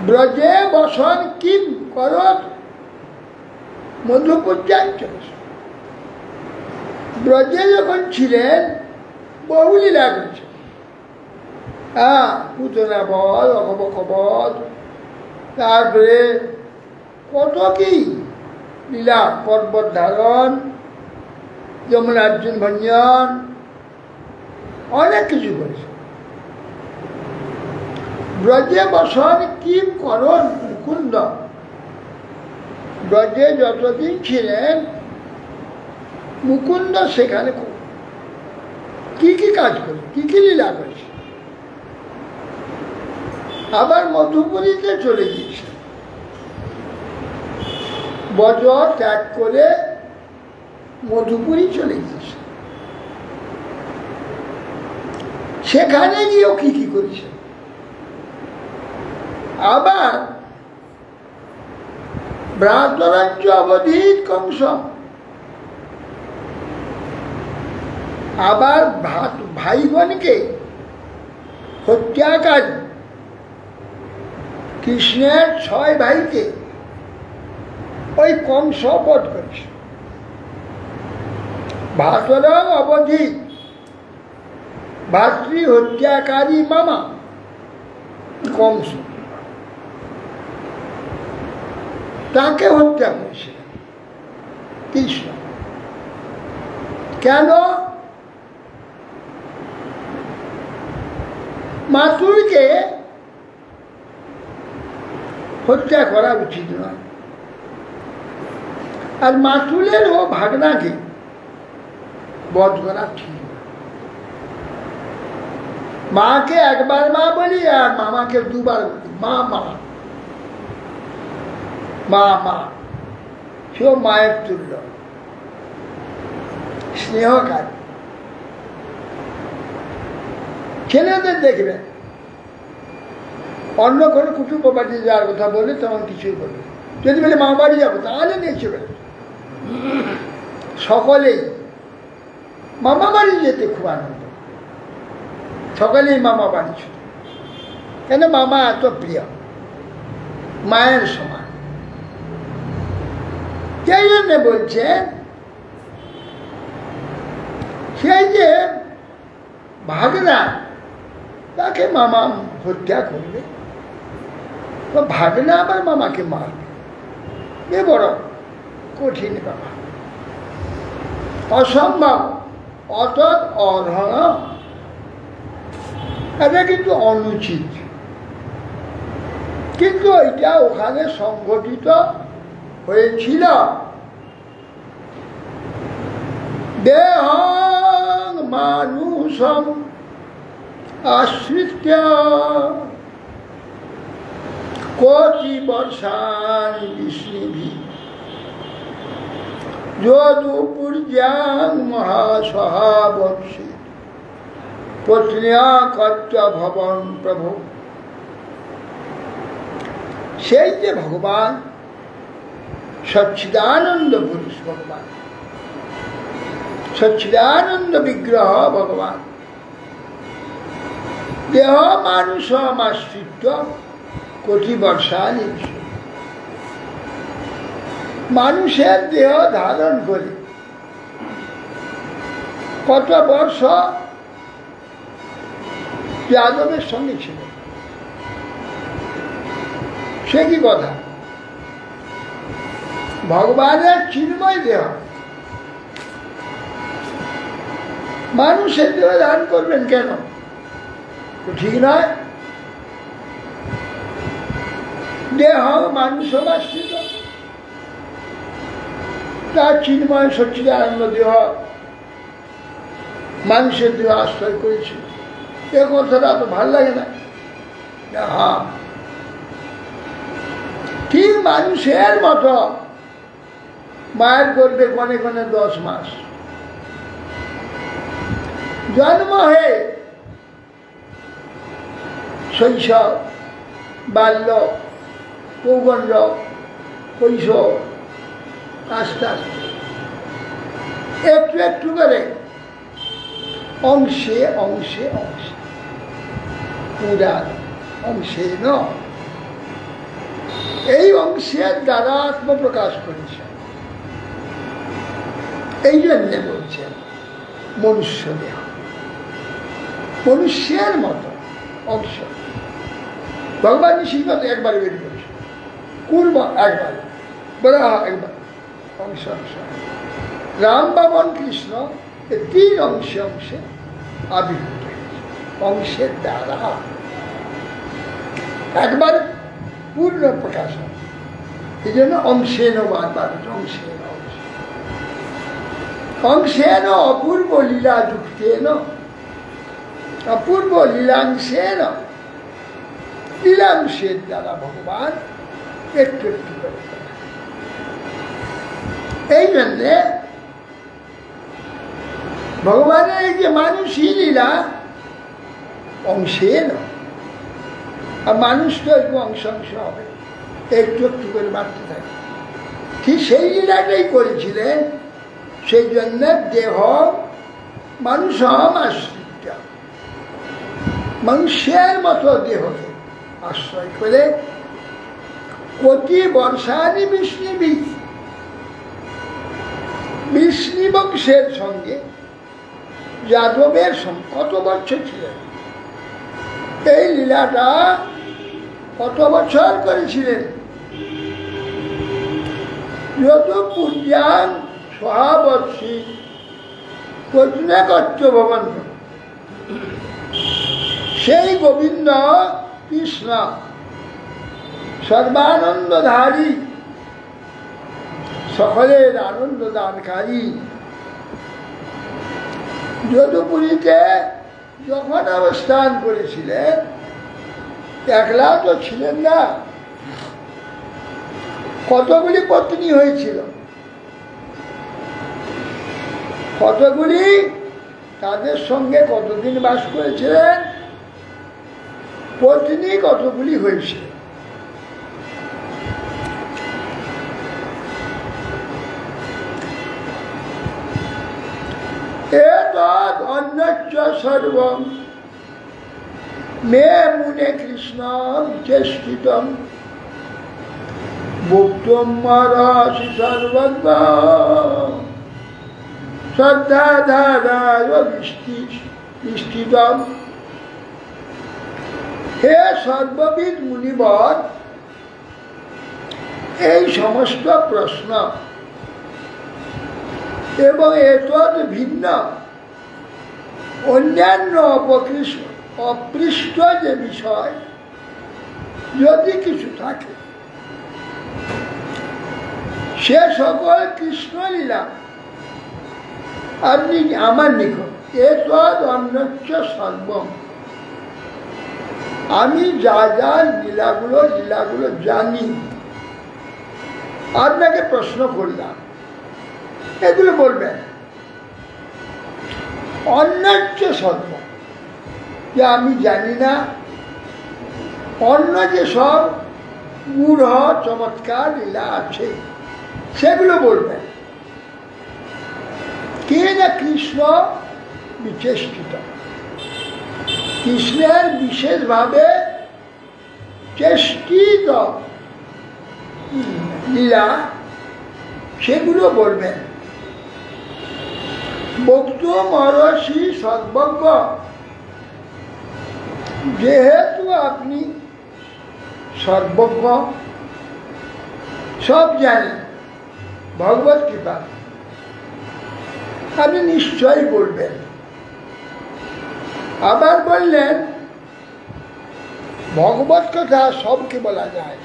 ব্রজে বসন কিম করত মধুপুর্যাঞ্চল। ব্রজে যখন ছিলেন বহু লীলা করেছে। পুতনা বধ, অঘবক বধ, তারপরে কত কি লীলা, পর্বত ধারণ, যমুনার্জুন ভঞ্জন, অনেক কিছু করেছে। ব্রজে বসন কিম করণ মুকুন্দ, ব্রজে যতদিন ছিলেন মুকুন্দ সেখানে কি কি কাজ করে, কি কি লীলা করেছে। আবার মধুপুরীতে চলে গিয়েছে, ব্রজ ত্যাগ করে মধুপুরী চলে গিয়েছে। সেখানে গিয়েও কি কি করেছে। আবার ভ্রাতরাজ্য অবধিত কংস, আবার ভাইগণকে হত্যাকারী কৃষ্ণের 6 ভাইকে ওই কংস বধ করেছে। ভ্রাতরং অবধিত ভাতৃ হত্যাকারী মামা কংস, তাকে হত্যা করেছে কৃষ্ণ। কেন? মাতুলকে হত্যা করা উচিত নয়, আর মাতুলের ও ভাগনাকে বধ করা ঠিক। মাকে একবার মা বলি আর মামাকে দুবার বলি, মা মা মা মা, সেও মায়ের তুল্য স্নেহকারী। ছেলেদের দেখবেন অন্য কোনো কুটুম্ব বাড়ি যাওয়ার কথা বলে তখন কিছুই বলবে, যদি বলে মা বাড়ি যাবো তাহলে নিয়ে চলে সকলেই মামা বাড়ি যেতে খুব আনন্দ, সকলেই মামা বাড়ি ছুটে। কেন? মামা এত প্রিয়, মায়ের সমান। সেই জন্য বলছেন সেই যে ভাগনা তাকে মামা হত্যা করবে, তো ভাগনা আবার মামাকে মারবে, এ বড় কঠিন ব্যাপার, অসম্ভব, অতৎ অধর্ম। এটা কিন্তু অনুচিত, কিন্তু এটা ওখানে সংঘটিত হয়েছিল। দেহং মানুষম আশ্রিত্য কোটি বর্ষানি বিষ্ণুভি যদুপুর্যাং মহাসহাবর্ষি পত্ন্যা কর্ত ভবন প্রভু। সেই যে ভগবান সচ্চিদানন্দ পুরুষ ভগবান, সচ্চিদানন্দ বিগ্রহ ভগবান, দেহ মানুষ আশ্রিত কোটি বর্ষানি, মানুষের দেহ ধারণ করে কত বর্ষ যাদবের সঙ্গে ছিল, সে কি কথা? ভগবানের চিন্ময় দেহ, মানুষের দেহ ধারণ করবেন কেন? ঠিক নয়। দেহ মানুষ আশ্রিত, তার চিন্ময় সচ্চিদানন্দ দেহ মানুষের দেহ আশ্রয় করেছিল, এ কথাটা তো ভাল লাগে না। হ্যাঁ, ঠিক মানুষের মতো মায়ের গর্ভে কনে কনে 10 মাস জন্ম হয়ে শৈশব, বাল্য, পৌগণ্ড, কৈশোর, আস্তে আস্তে একটু একটু করে অংশে অংশে অংশে পুরা অংশে এই অংশের দ্বারা আত্মপ্রকাশ করেছে। এই জন্য বলছেন মনুষ্য দেহ, মনুষ্যের মতো অংশ। ভগবান সিংহত একবারে বেরিয়ে করেছে, কুর্ম একবার, বরাহ একবার, অংশ অংশ। রাম বাবন কৃষ্ণ 3 অংশে অংশে আবির্ভূত হয়েছে, অংশের দ্বারা একবার পূর্ণ প্রকাশ হয়। এই জন্য অংশেন বারবার অংশেন অংশেন অপূর্ব লীলা যুক্তেন অপূর্ব লীলাংশের লীলাংশের দ্বারা ভগবান একটু একটু করে। এই জন্যে ভগবানের এই যে মানুষই লীলা অংশে নয়, আর মানুষ তো একটু অংশ অংশ হবে, একটু একটু করে বাড়তে থাকে। ঠিক সেই লীলাটাই করেছিলেন, সেই জন্য দেহ মানুষ আশ্রিত, মানুষের মতো দেহকে আশ্রয় করে কোটি বর্ষানি বিষ্ণু বংশের সঙ্গে যাদবের কত বছর ছিলেন, এই লীলাটা কত বছর করেছিলেন। যত পূজ্যাং সহাবর্ষী প্রজ্ঞাকর্য ভবন, সেই গোবিন্দ কৃষ্ণ সর্বানন্দধারী, সকলের আনন্দ দানকারী, যদুপুরীতে যখন অবস্থান করেছিলেন একলা তো ছিলেন না, কতগুলি পত্নী হয়েছিল, কতগুলি, তাদের সঙ্গে কতদিন বাস করেছিলেন, পত্নী কতগুলি হয়েছিল। এতদ অন্যচ্চ সর্বম মে মুনে কৃষ্ণ চেষ্টিতম ভুক্তম রসি সর্বজ্ঞ শ্রদ্ধাধারায় বিষ্ঠিতম। হে সর্ববিদ মুনিবর, এই সমস্ত প্রশ্ন এবং এতদ ভিন্ন অন্যান্য অপৃষ্ট যে বিষয় যদি কিছু থাকে, সে সকল কৃষ্ণলীলা আপনি আমার নিকট এতদ অন্যচ্চ সর্বম, আমি যা যা লীলাগুলো জানি আপনাকে প্রশ্ন করলাম, এগুলো বলবেন। অন্যচ্চ সর্ব, যে আমি জানি না, অন্য যে সব গূঢ় চমৎকার লীলা আছে সেগুলো বলবেন। কে না কৃষ্ণ বিচেষ্টিত, কৃষ্ণের বিশেষভাবে চেষ্টিত লীলা সেগুলো বলবেন। বক্তুম অরসি সর্বজ্ঞ, যেহেতু আপনি সর্বজ্ঞ, সব জানেন, ভগবত কৃপা, আপনি নিশ্চয়ই বলবেন। আবার বললেন ভগবত কথা সবকে বলা যায়,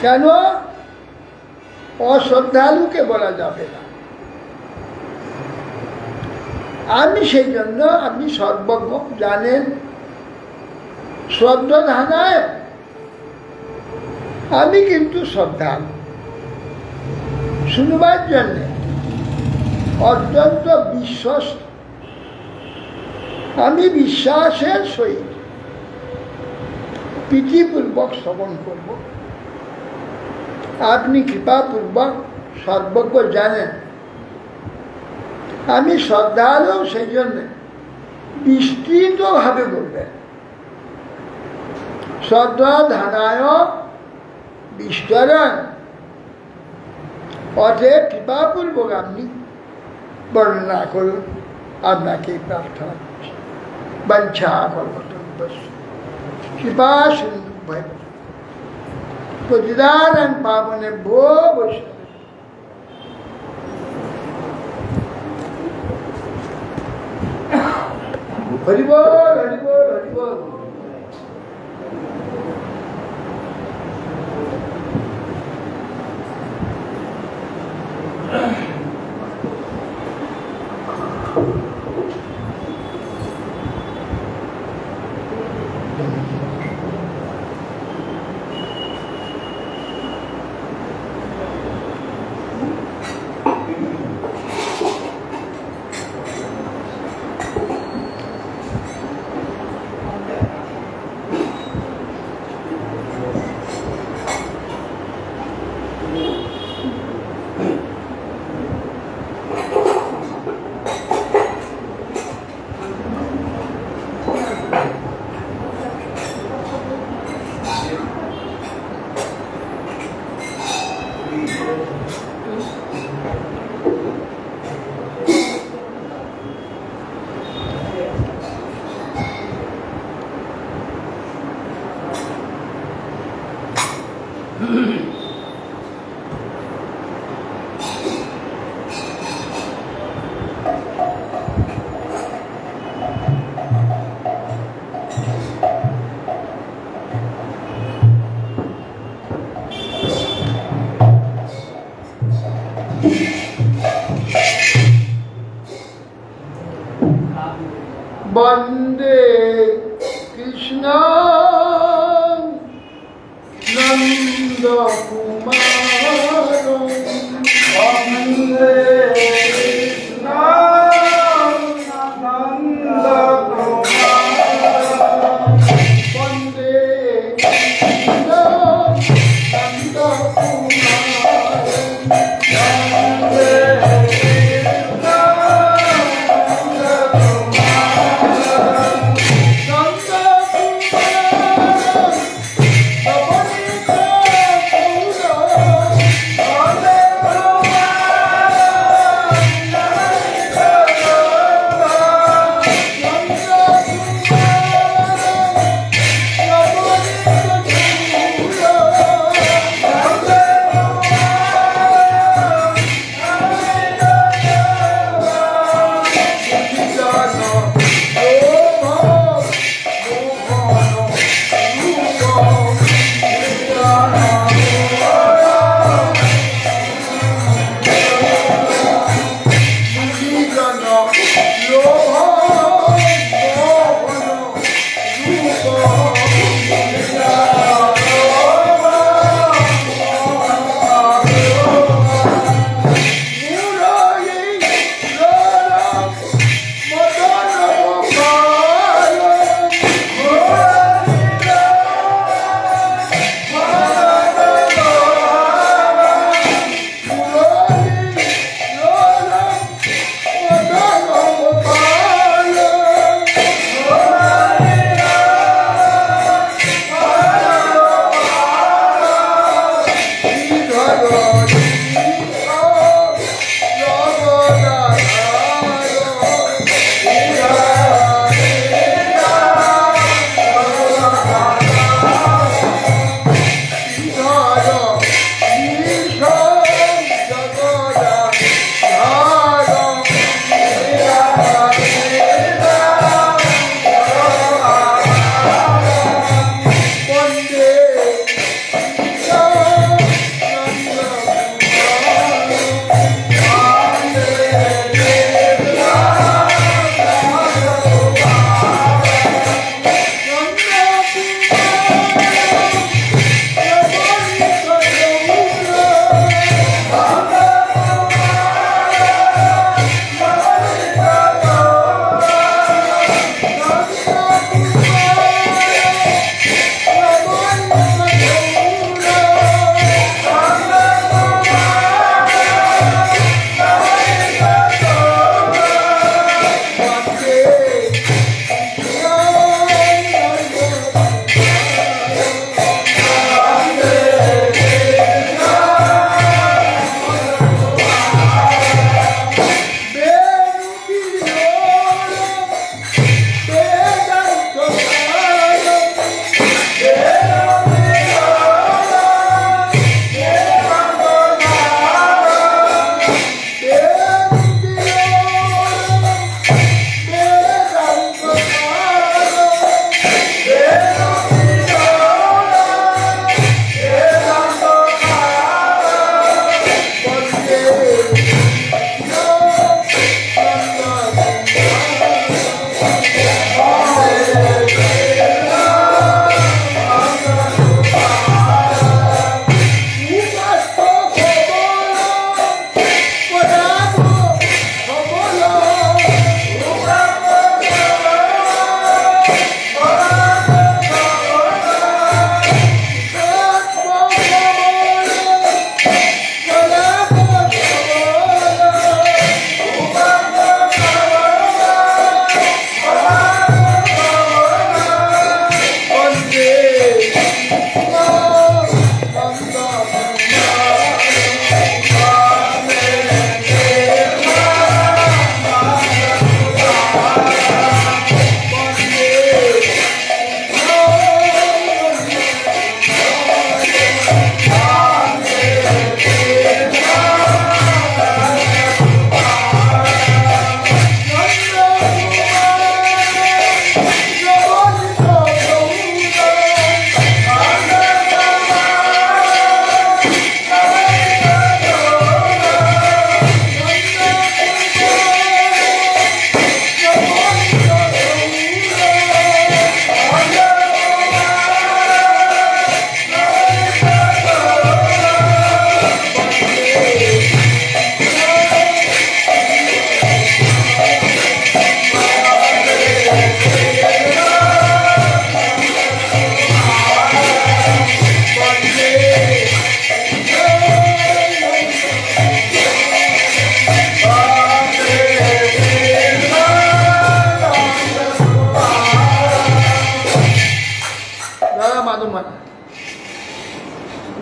কেন অশ্রদ্ধালুকে বলা যাবে না। আমি সেই জন্য, আপনি সর্বজ্ঞ জানেন, শ্রদ্ধাধানায়, আমি কিন্তু শ্রদ্ধালু, শুনবার জন্যে অত্যন্ত বিশ্বস্ত, আমি বিশ্বাসের সহিত প্রীতিপূর্বক শ্রবণ করব। আপনি কৃপাপূর্বক সর্বজ্ঞ জানেন, আমি শ্রদ্ধালু, সেই জন্য বিস্তৃতভাবে বলবেন। শ্রদ্ধাধানায় বিস্তরণ, অতএব কৃপাপূর্বক আপনি বর্ণনা করুন, আপনাকে প্রার্থনা করছি। বাঞ্ছা কল্পতরুভ্যশ্চ কৃপা সিন্ধুভ্যেব পতিতানাং পাবনেভ্যো বৈষ্ণবেভ্যো। হরি বল, হরি বল, হরি বল। বন্দে কৃষ্ণ নন্দ কুমার বন্দে কৃষ্ণ নন্দ কুমার বন্দে কৃষ্ণ নন্দ কুমার বন্দে Krishna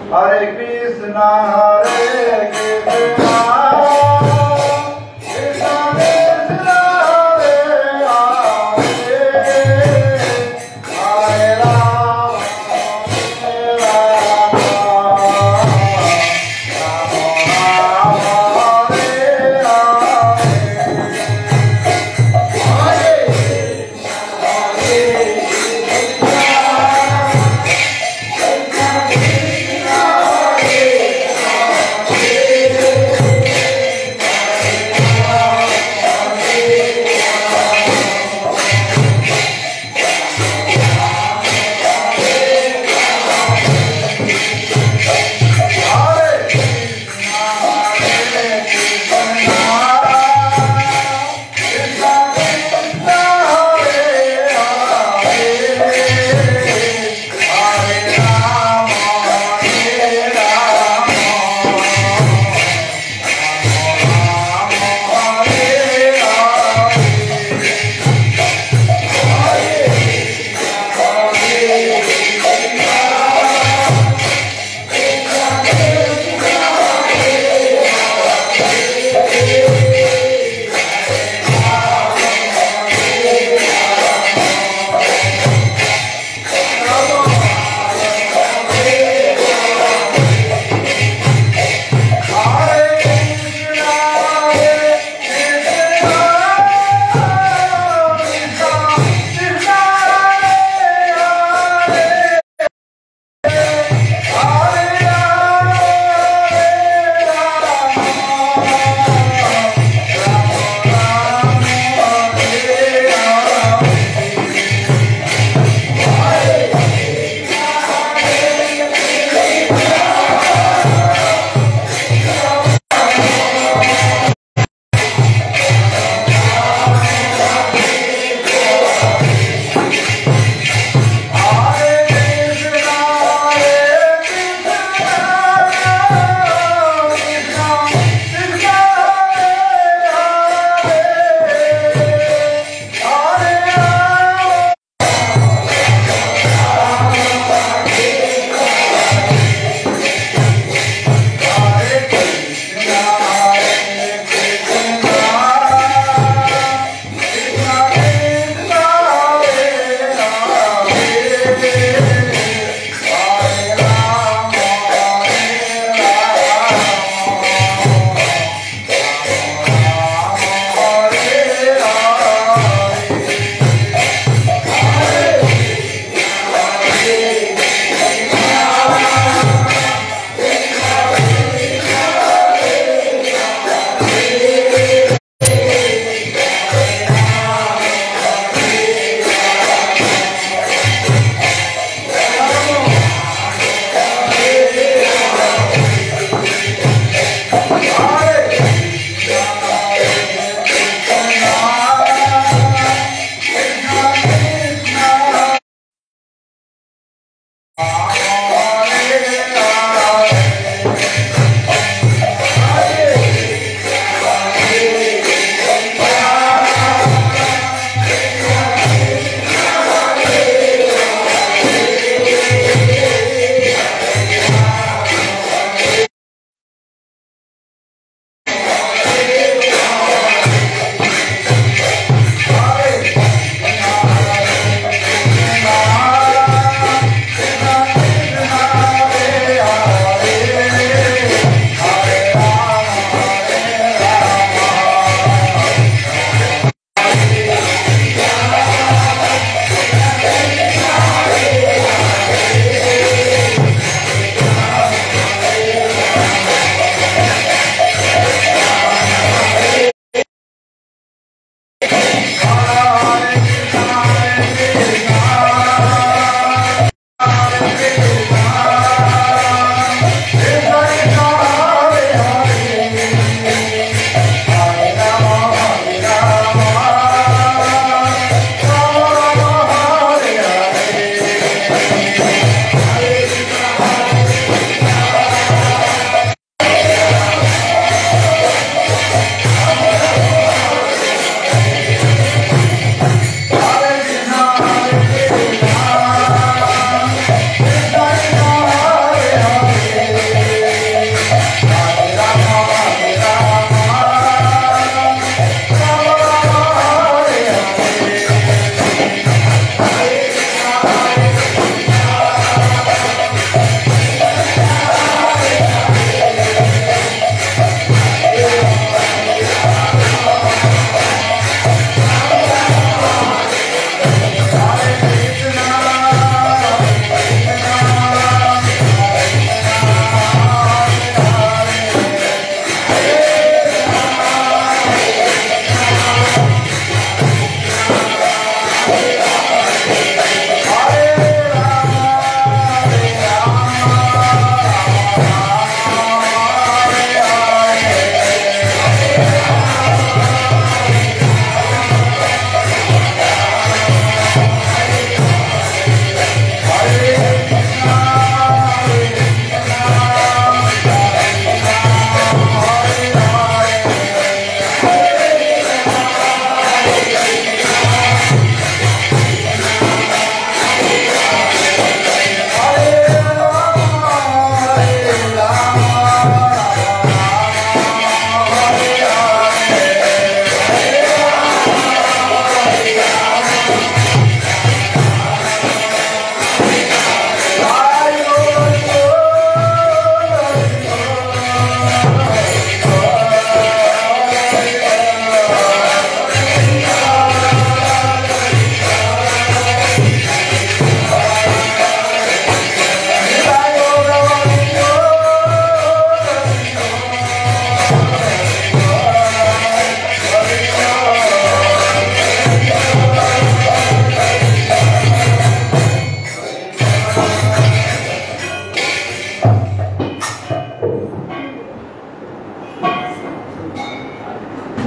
Hare Krishna, Hare Krishna, Krishna Krishna, Hare Hare, Hare Rama, Hare Rama, Rama Rama, Hare Hare.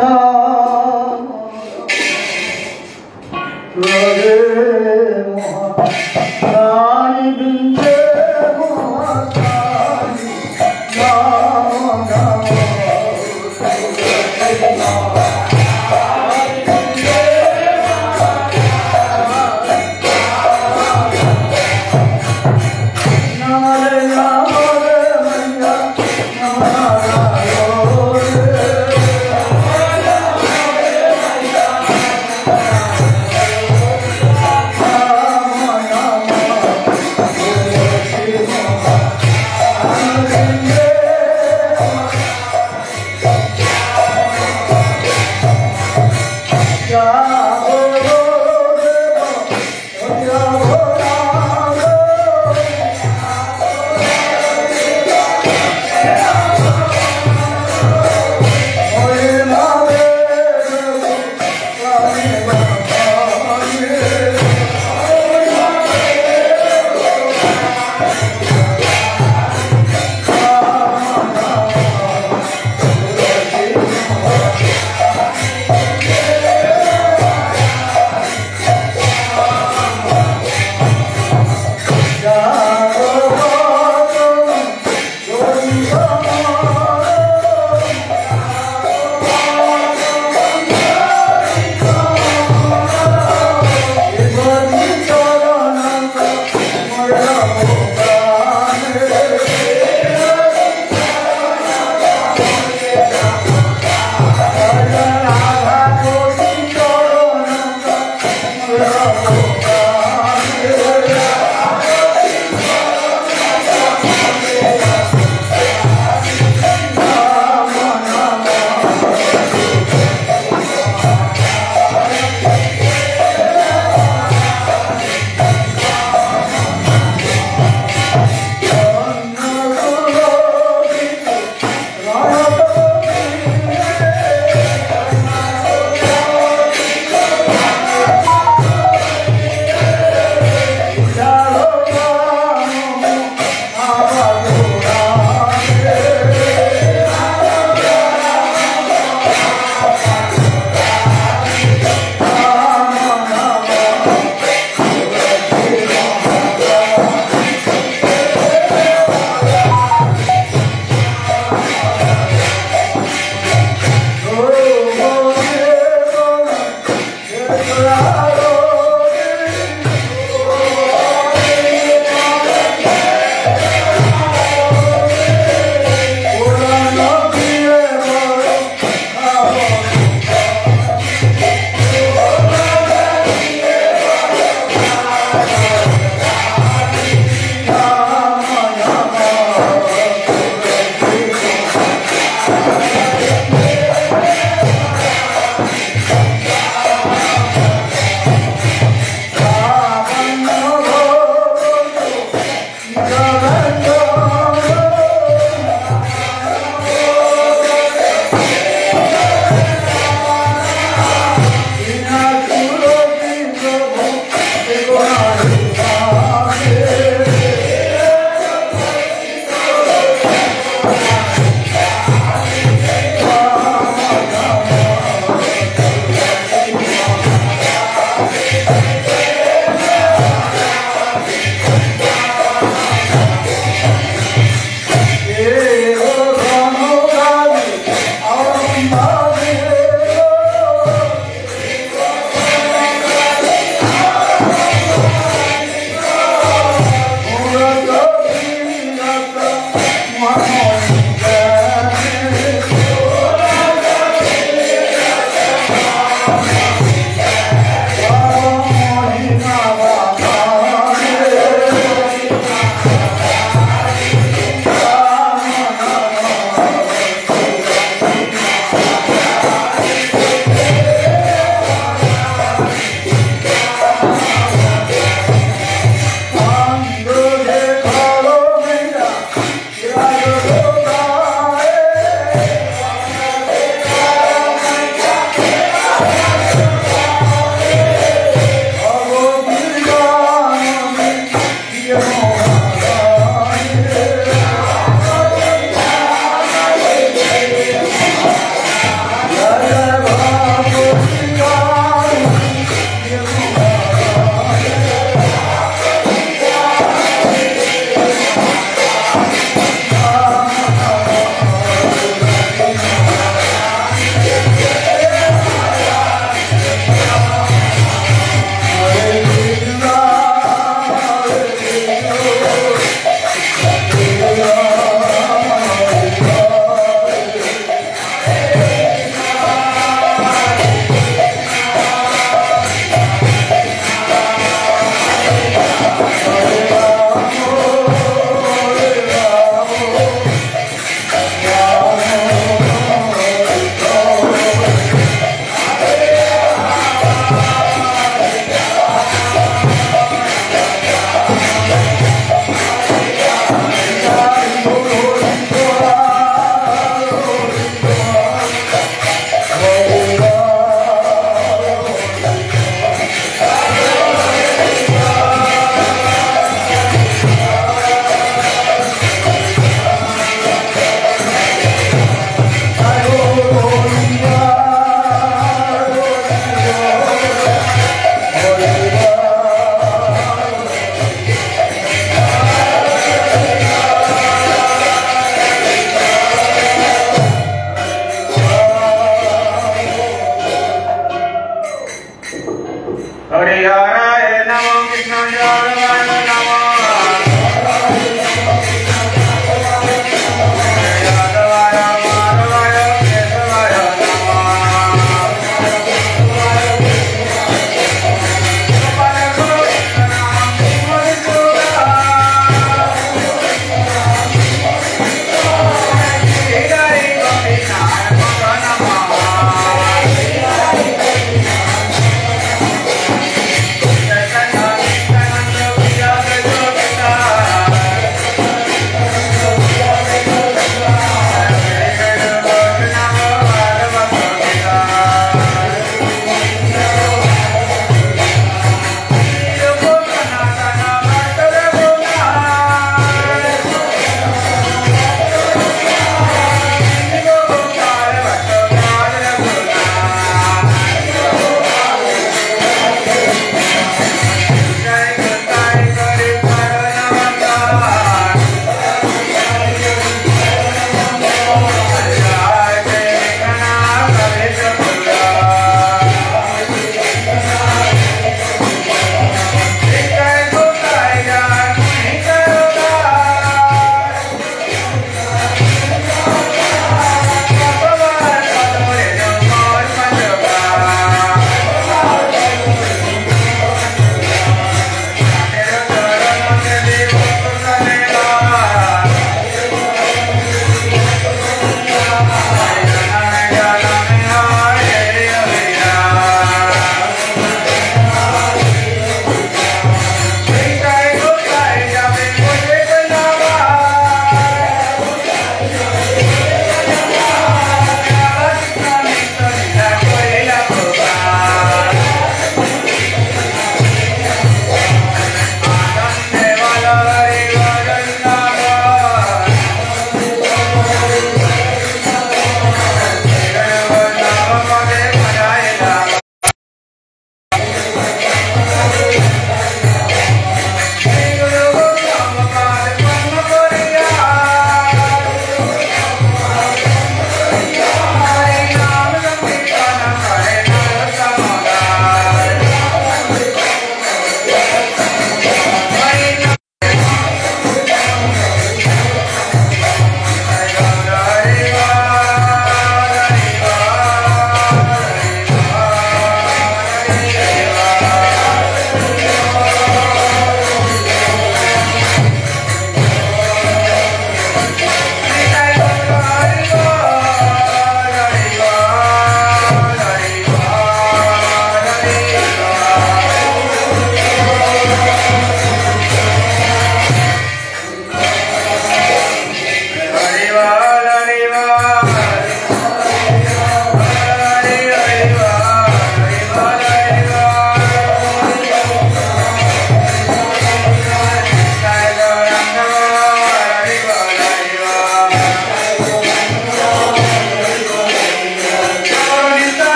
Oh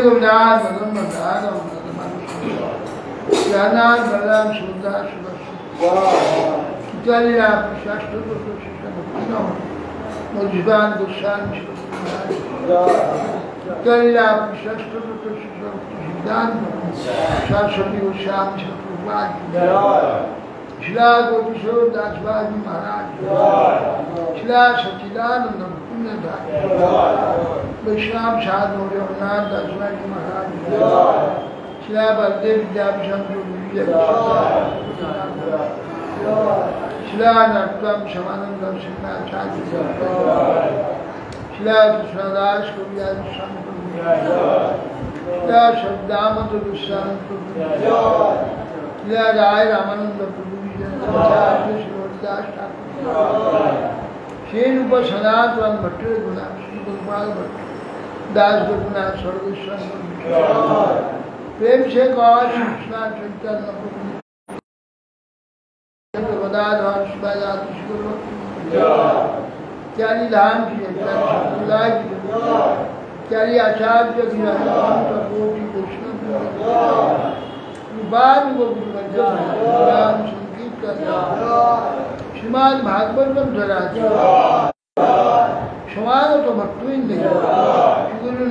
गोविंदान Madan मंदान ज्ञानान बलराम सुधा सुदर्शन लीला शास्त्र मौजूदान गुस्सान लीला शास्त्र सिद्धांत सरस्वती गोस्वामी भगवान शिला गोपिशोर दासबाजी महाराज शिला सच्चिदानंद पुण्यदास वैष्णव साधु रघुनाथ दासबाजी महाराज शिला बलदेव विद्याभूषण शिला नरोत्तम शमानंदम सिंहाचार्य शिला कृष्णदास कविराज स्वामी शिला शब्दामत गोस्वामी शिला राय रामानंद प्रभु शिवदास ठाकुर शेन उप सनातन भट्ट गुणा श्री गोपाल भट्ट दास गोपनाथ सर्वेश्वर प्रेम से कौन कृष्णा चैतन्य गदाधर शिवाजात क्यारी धाम की क्यारी आचार्य की कोटि वैष्णव संगीत का श्रीमान भागवतम धरा समान तो भक्तविंद गुरु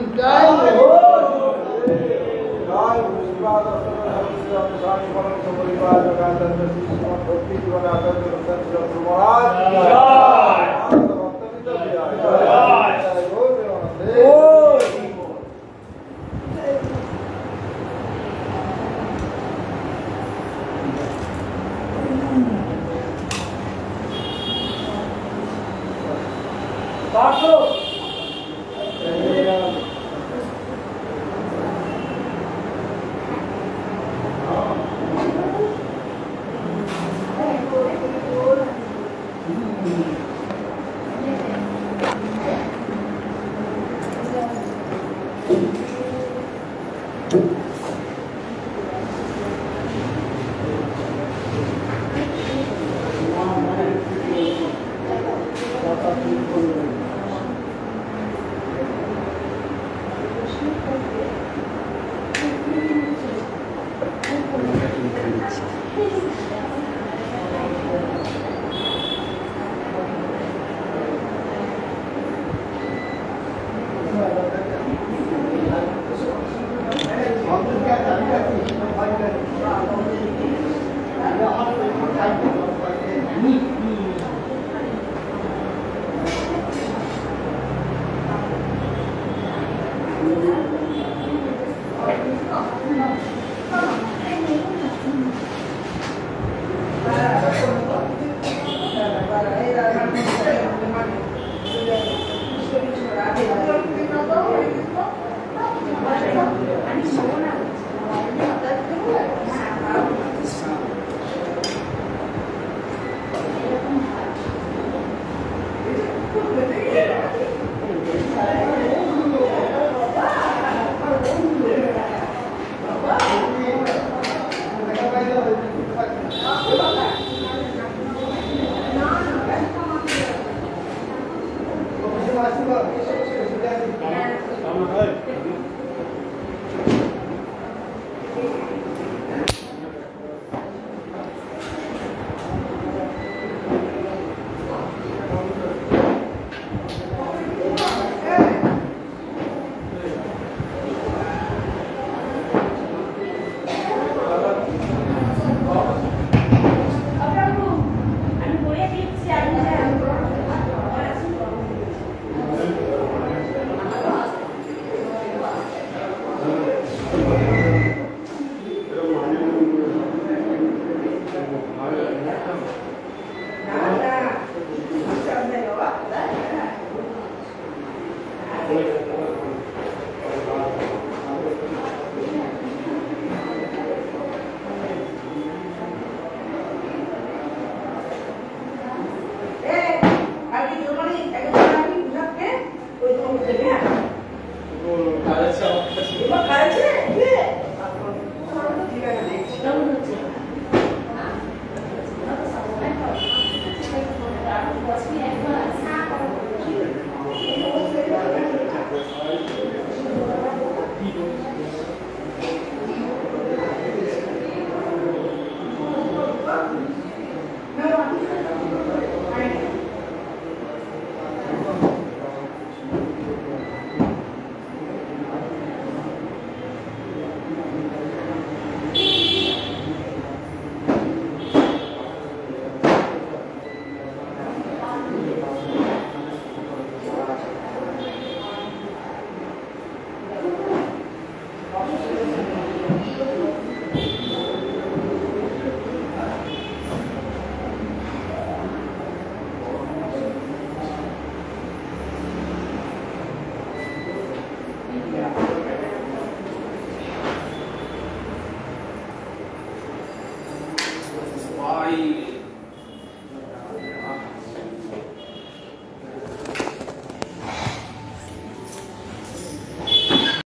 Hare